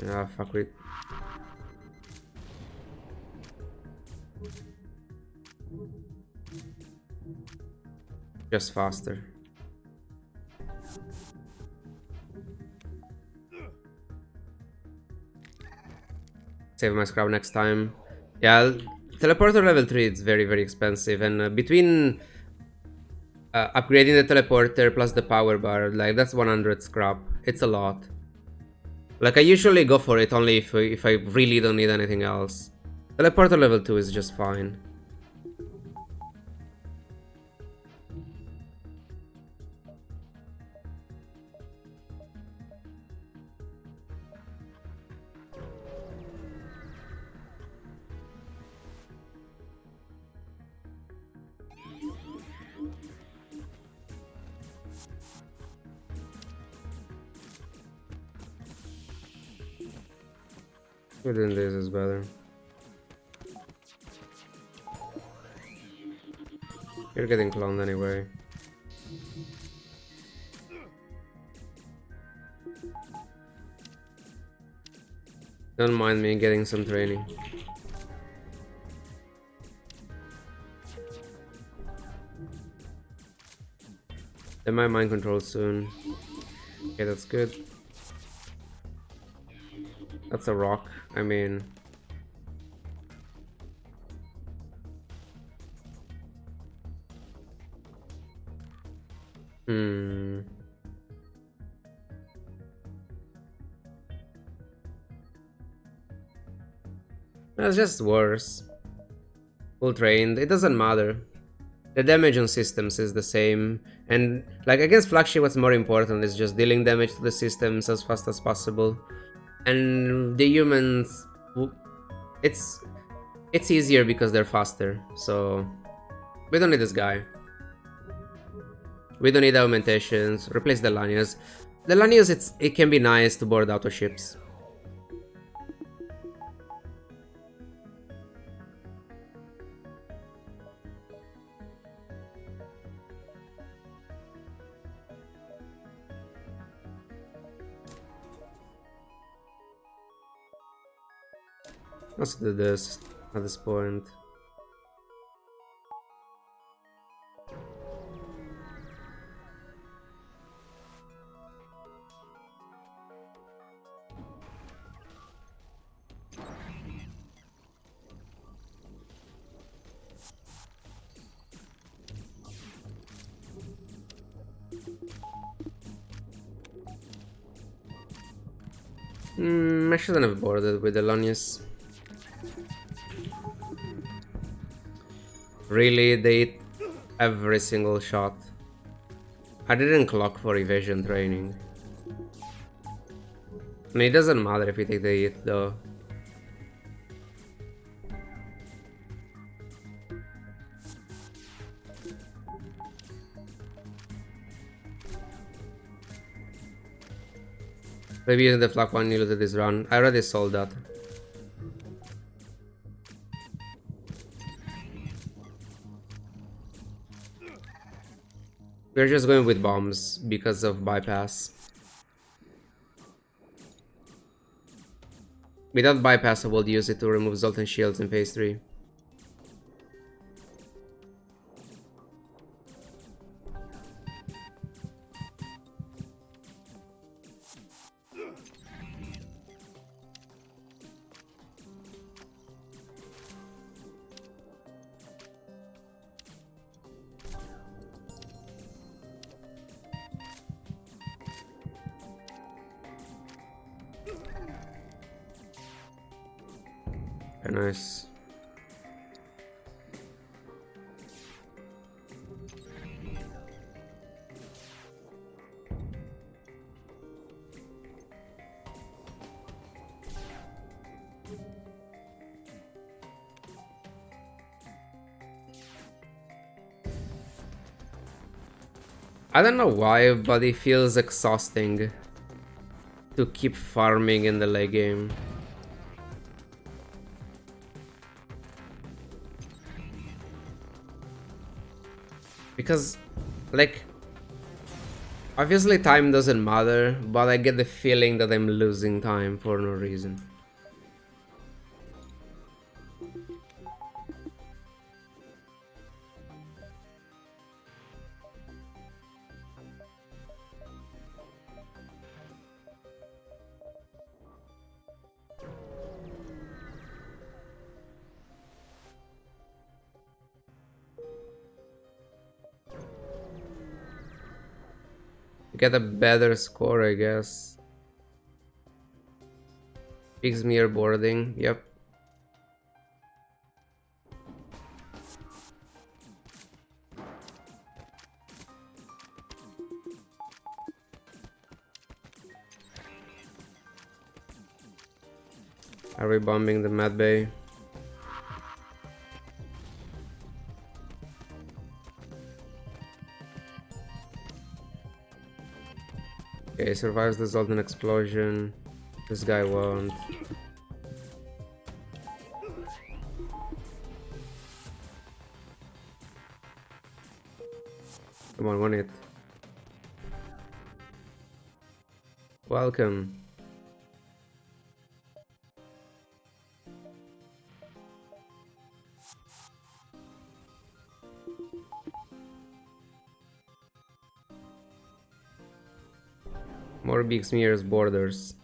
Ah, fuck with. Just faster. Save my scrap next time. Yeah, teleporter level 3 it's very, very expensive, and between upgrading the teleporter plus the power bar, like that's 100 scrap. It's a lot. Like I usually go for it only if I really don't need anything else. Teleporter level 2 is just fine. Doing this is better. You're getting cloned anyway. Don't mind me getting some training. They might mind control soon. Okay, that's good. That's a rock. I mean... That's just worse. Full trained, it doesn't matter. The damage on systems is the same, and like against flagship what's more important is just dealing damage to the systems as fast as possible. And the humans, it's easier because they're faster, so we don't need this guy. We don't need augmentations, replace the Lanias. The Lanius, it can be nice to board auto ships. Let's do this at this point. I shouldn't have boarded with the Lanius. Really, they eat every single shot. I didn't clock for evasion training. I mean, it doesn't matter if you take the hit though. Maybe using the flak one you looted this run. I already sold that. We're just going with bombs because of bypass. Without bypass, I will use it to remove Zoltan shields in phase 3. Very nice. I don't know why, but it feels exhausting to keep farming in the late game. Because, like, obviously time doesn't matter, but I get the feeling that I'm losing time for no reason. Get a better score, I guess. Fix mirror boarding, yep. Are we bombing the Mad Bay? Okay, survives the Zoltan explosion. This guy won't. Come on, 1 hit. Welcome. More big smears borders.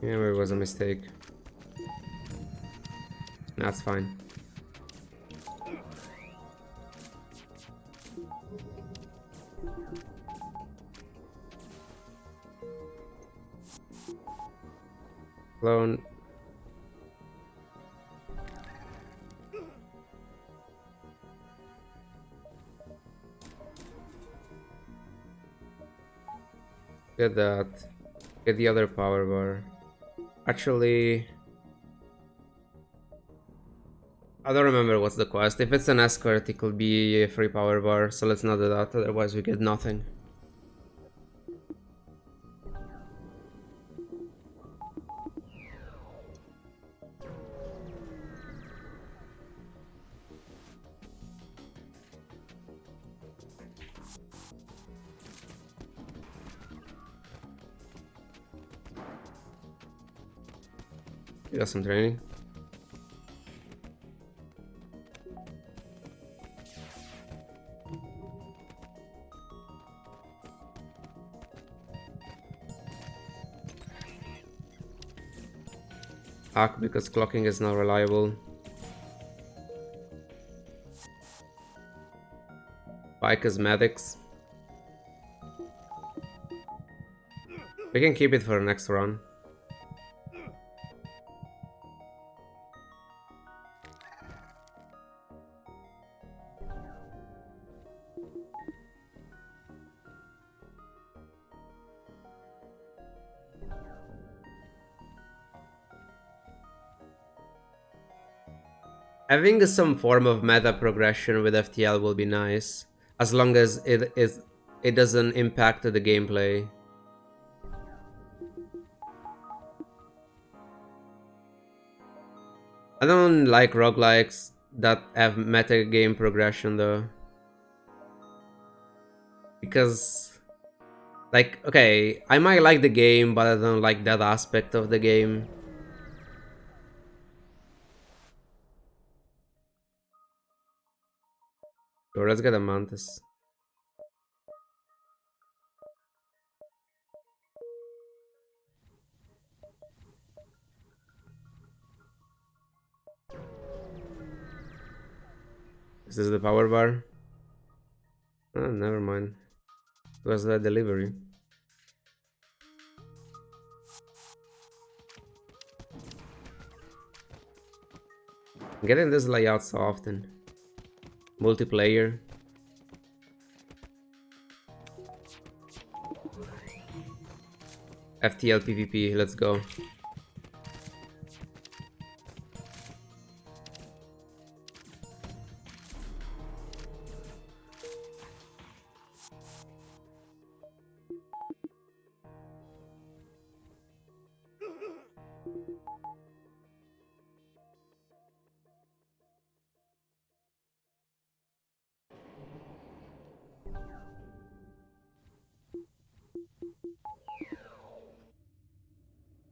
Yeah, it was a mistake. That's fine. Clone. Get that. Get the other power bar. Actually, I don't remember what's the quest. If it's an escort, it could be a free power bar, so let's not do that, otherwise we get nothing. You got some training. Hack because clocking is not reliable. Buy cosmetics. We can keep it for the next run. Having some form of meta progression with FTL will be nice, as long as it doesn't impact the gameplay. I don't like roguelikes that have meta game progression though. Because, like, okay, I might like the game, but I don't like that aspect of the game. So let's get a Mantis. Is this the power bar? Oh, never mind. It was the delivery. I'm getting this layout so often. Multiplayer. FTL PvP, let's go.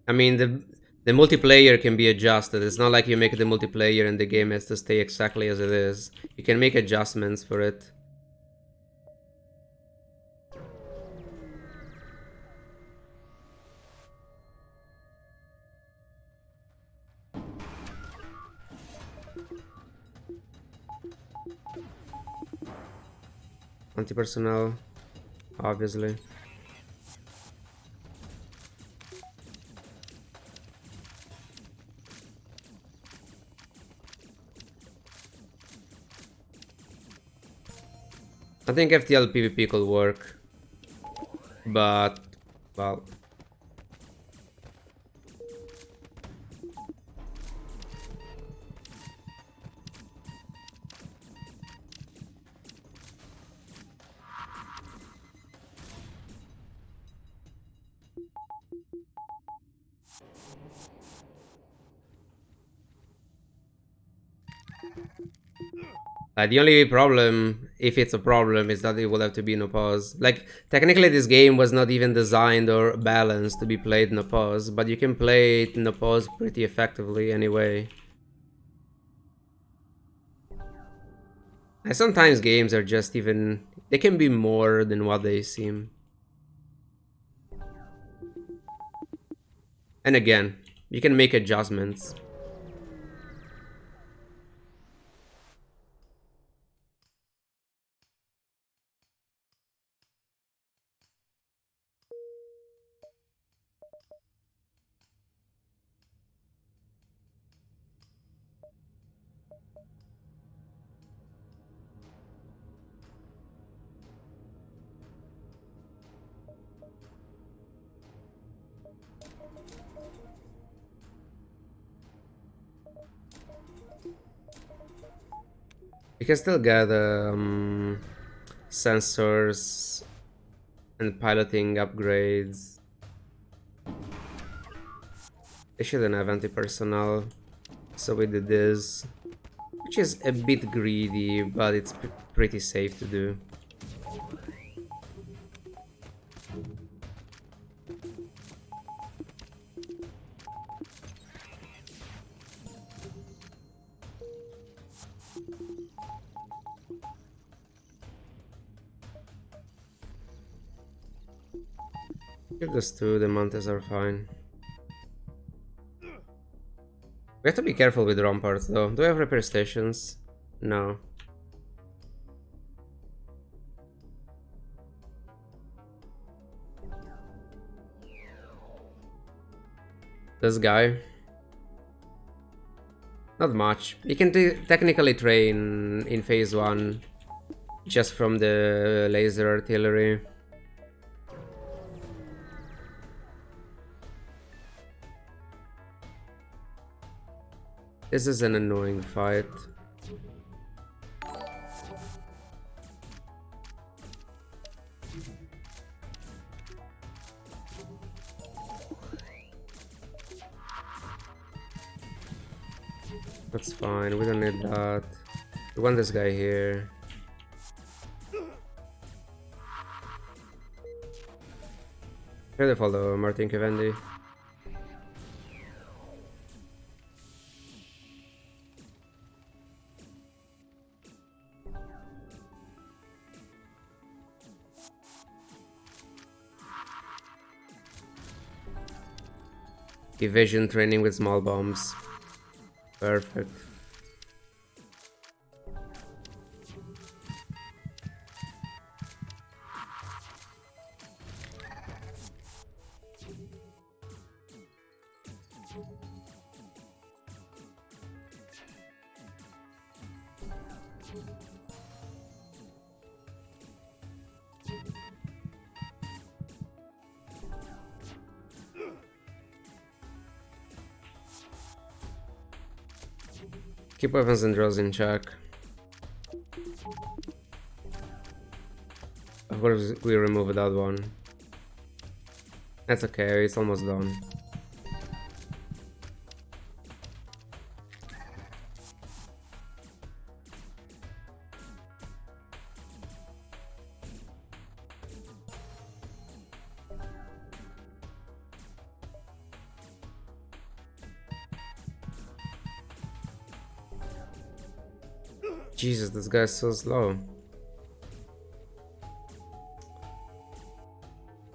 I mean, the multiplayer can be adjusted. It's not like you make the multiplayer and the game has to stay exactly as it is. You can make adjustments for it. Anti-personnel, obviously. I think FTL PvP could work, but, well, the only problem, if it's a problem, is that it will have to be in a pause. Like, technically this game was not even designed or balanced to be played in a pause, but you can play it in a pause pretty effectively anyway. And sometimes games are just even... they can be more than what they seem. And again, you can make adjustments. You can still get sensors and piloting upgrades. They shouldn't have anti-personnel, so we did this, which is a bit greedy, but it's pretty safe to do. Give this to the Mantis are fine. We have to be careful with ROM parts though. Do we have repair stations? No. This guy? Not much. You can technically train in phase 1 just from the laser artillery. This is an annoying fight. That's fine, we don't need that. We want this guy here. Beautiful though, Martin Kevendi. Evasion training with small bombs. Perfect. Keep weapons and draws in check. Of course, we remove that one. That's okay, it's almost done. Jesus, this guy's so slow.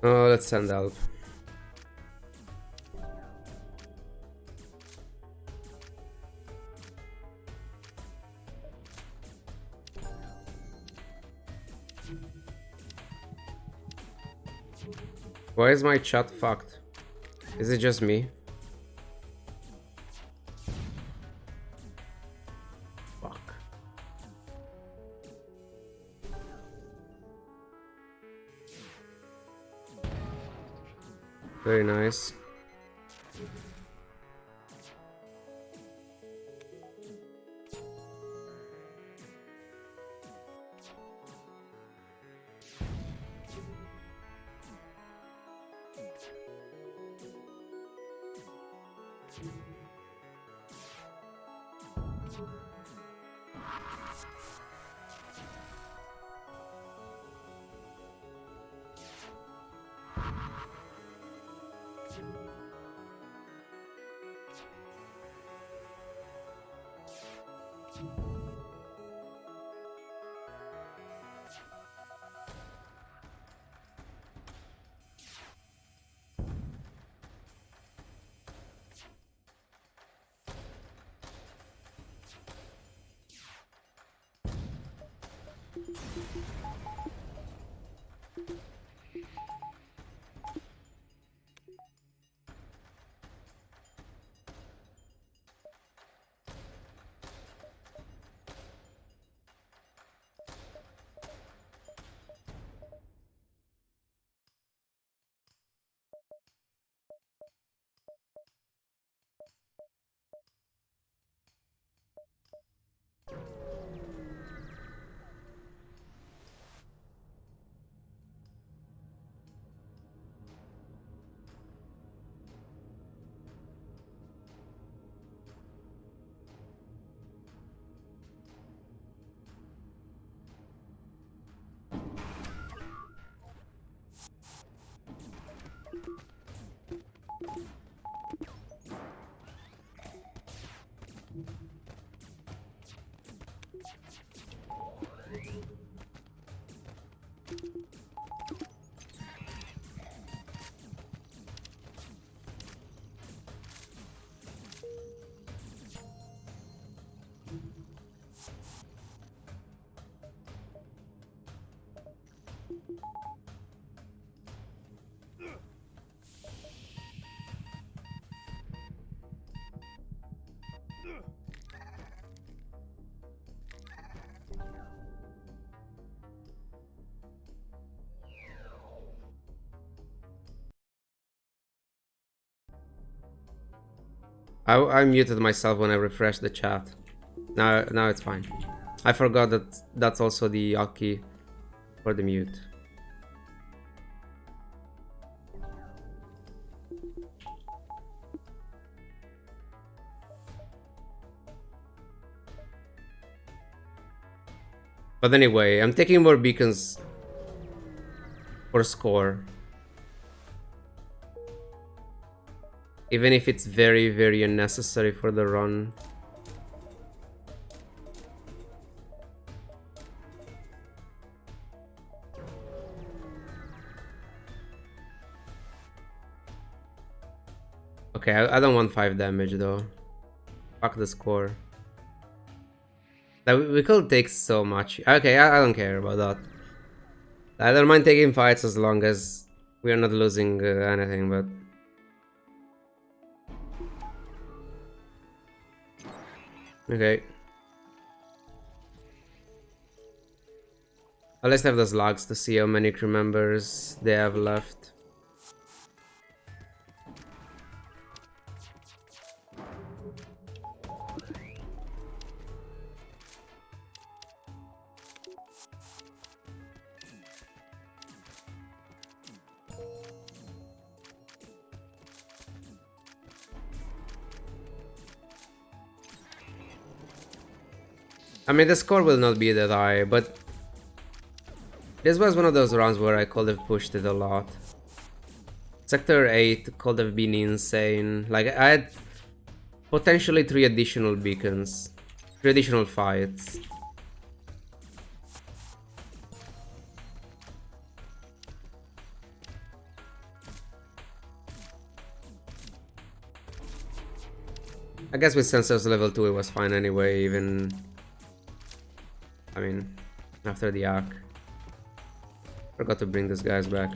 Oh, let's send help. Why is my chat fucked? Is it just me? Fuck. Very nice. I muted myself when I refreshed the chat. Now it's fine. I forgot that that's also the alt key for the mute. But anyway, I'm taking more beacons for score. Even if it's very, very unnecessary for the run. Okay, I don't want 5 damage though. Fuck the score. Like, we could take so much. Okay, I don't care about that. I don't mind taking fights as long as we are not losing anything, but... Okay. I'll just have those logs to see how many crew members they have left. I mean, the score will not be that high, but this was one of those rounds where I could have pushed it a lot. Sector 8 could have been insane. Like, I had potentially 3 additional beacons. 3 additional fights. I guess with sensors level 2 it was fine anyway, even... I mean, after the arc. Forgot to bring these guys back.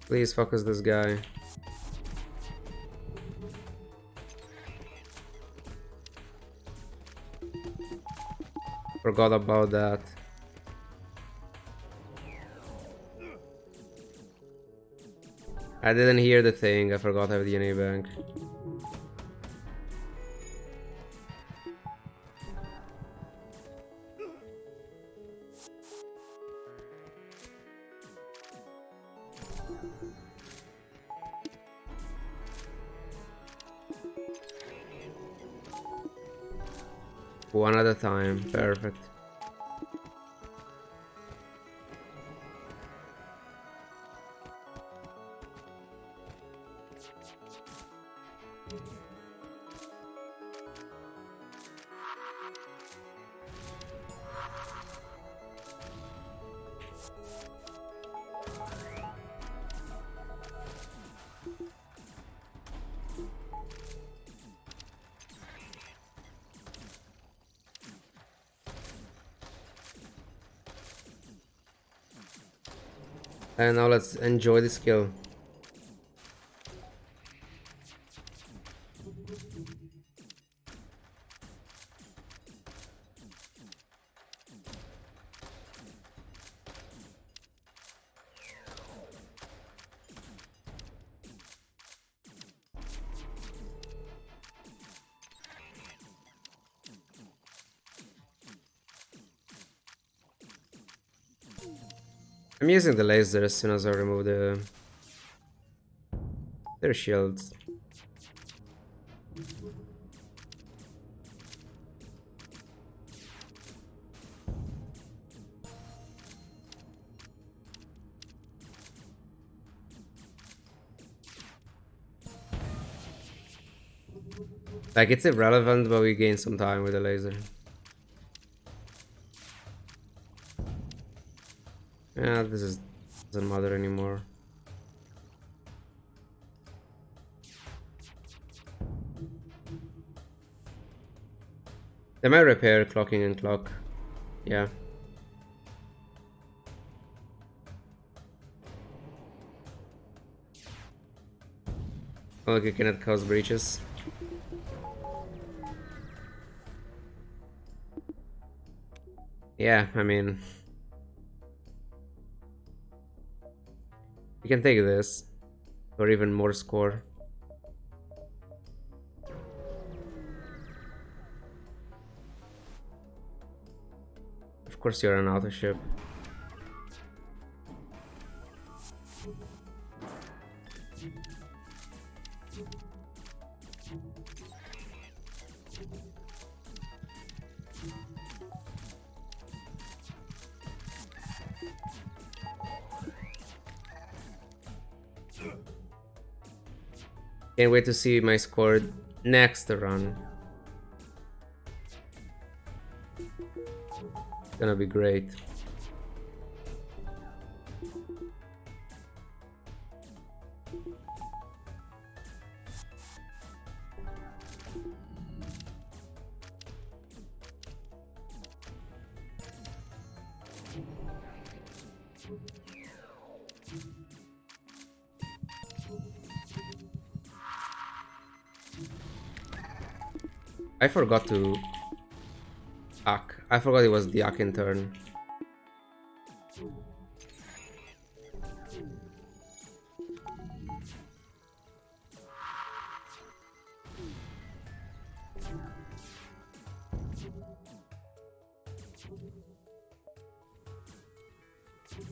Please focus this guy. Forgot about that. I didn't hear the thing, I forgot I have DNA bank. One at a time, perfect. And now let's enjoy the skill. I'm using the laser as soon as I remove their shields. Like, it's irrelevant, but we gain some time with the laser. Yeah, doesn't matter anymore. They might repair clocking and clock. Yeah. Oh, look, you cannot cause breaches. Yeah, I mean, you can take this, or even more score. Of course, you're an auto ship. Can't wait to see my score next run. It's gonna be great. I forgot to hack. I forgot it was the hacking turn.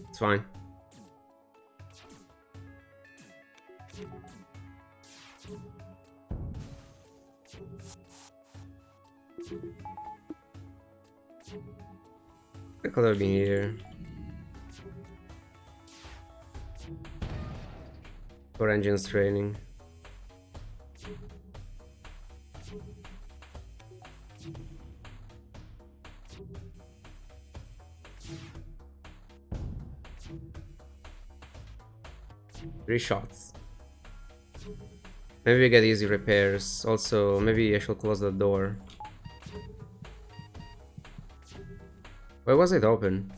It's fine. I could have been here. For engines training. Three shots. Maybe we get easy repairs. Also, maybe I should close the door. Why was it open?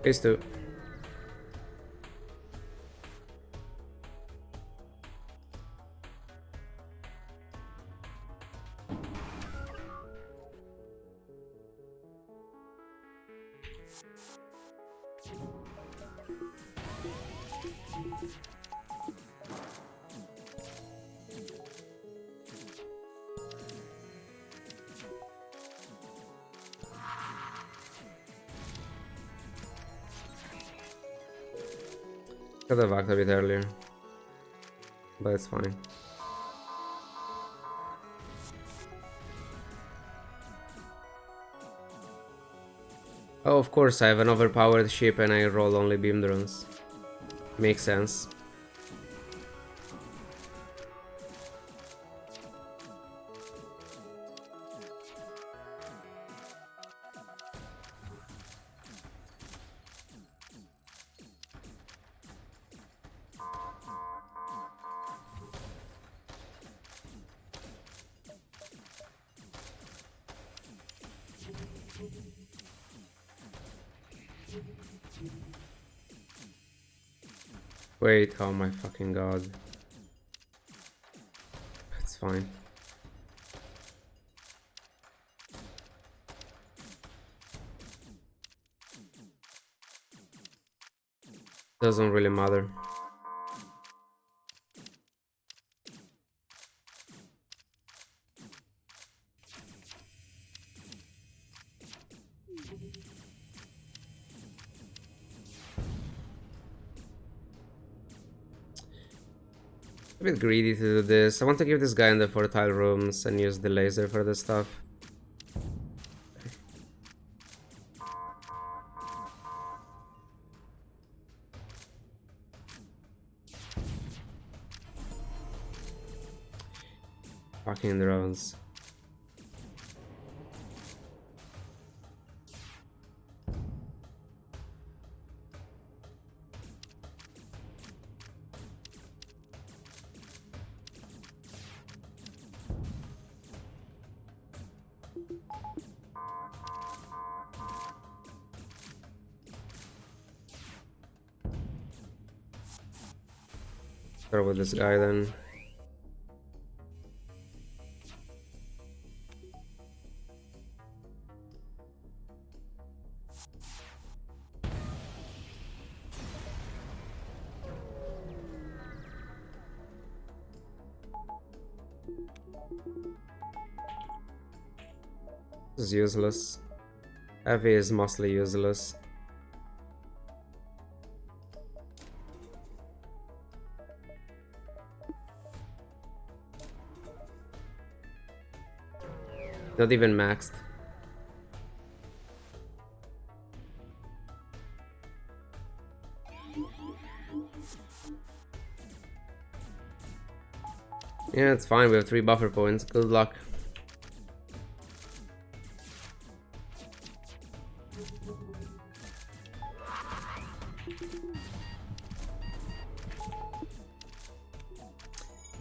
Phase 2. Could have acted a bit earlier, but it's fine. Oh, of course, I have an overpowered ship and I roll only beam drones. Makes sense. Wait, oh my fucking god. It's fine. Doesn't really matter. A bit greedy to do this. I want to give this guy in the fertile rooms and use the laser for the stuff. Fucking drones. Start with this guy then. This is useless. Heavy is mostly useless. Not even maxed. Yeah, it's fine. We have 3 buffer points. Good luck.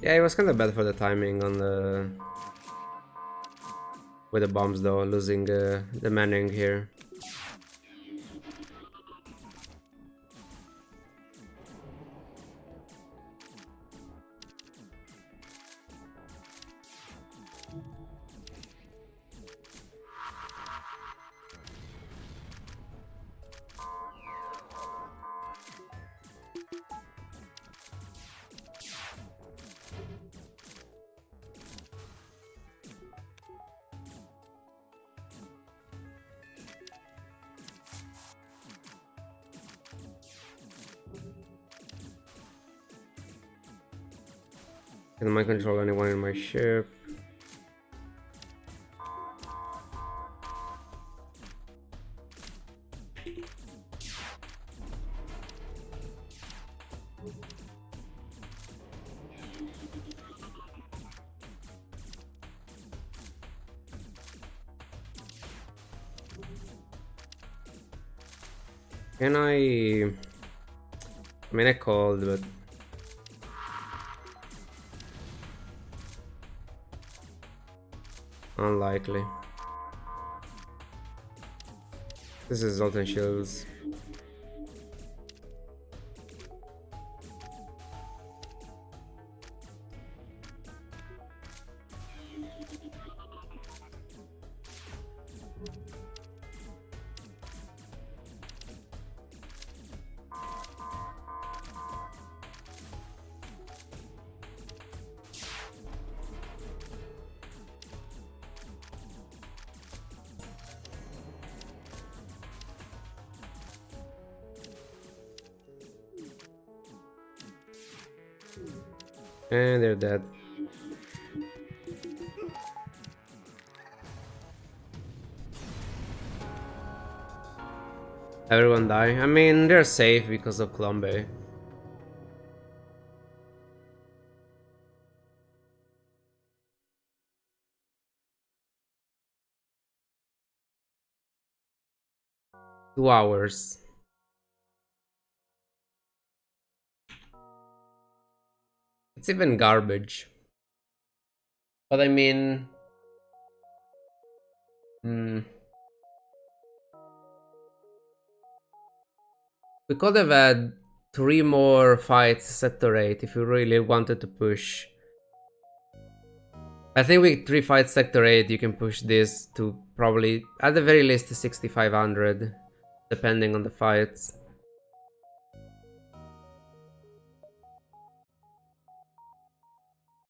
Yeah, it was kind of bad for the timing on the... with the bombs though, losing the manning here. Can I control anyone in my ship? Can I mean, I called, but unlikely. This is Zoltan Shields. And they're dead. Everyone die. I mean, they're safe because of Clombe. Two hours. It's even garbage. But I mean... we could have had 3 more fights sector 8 if you really wanted to push. I think with 3 fights sector 8 you can push this to probably, at the very least, 6500, depending on the fights.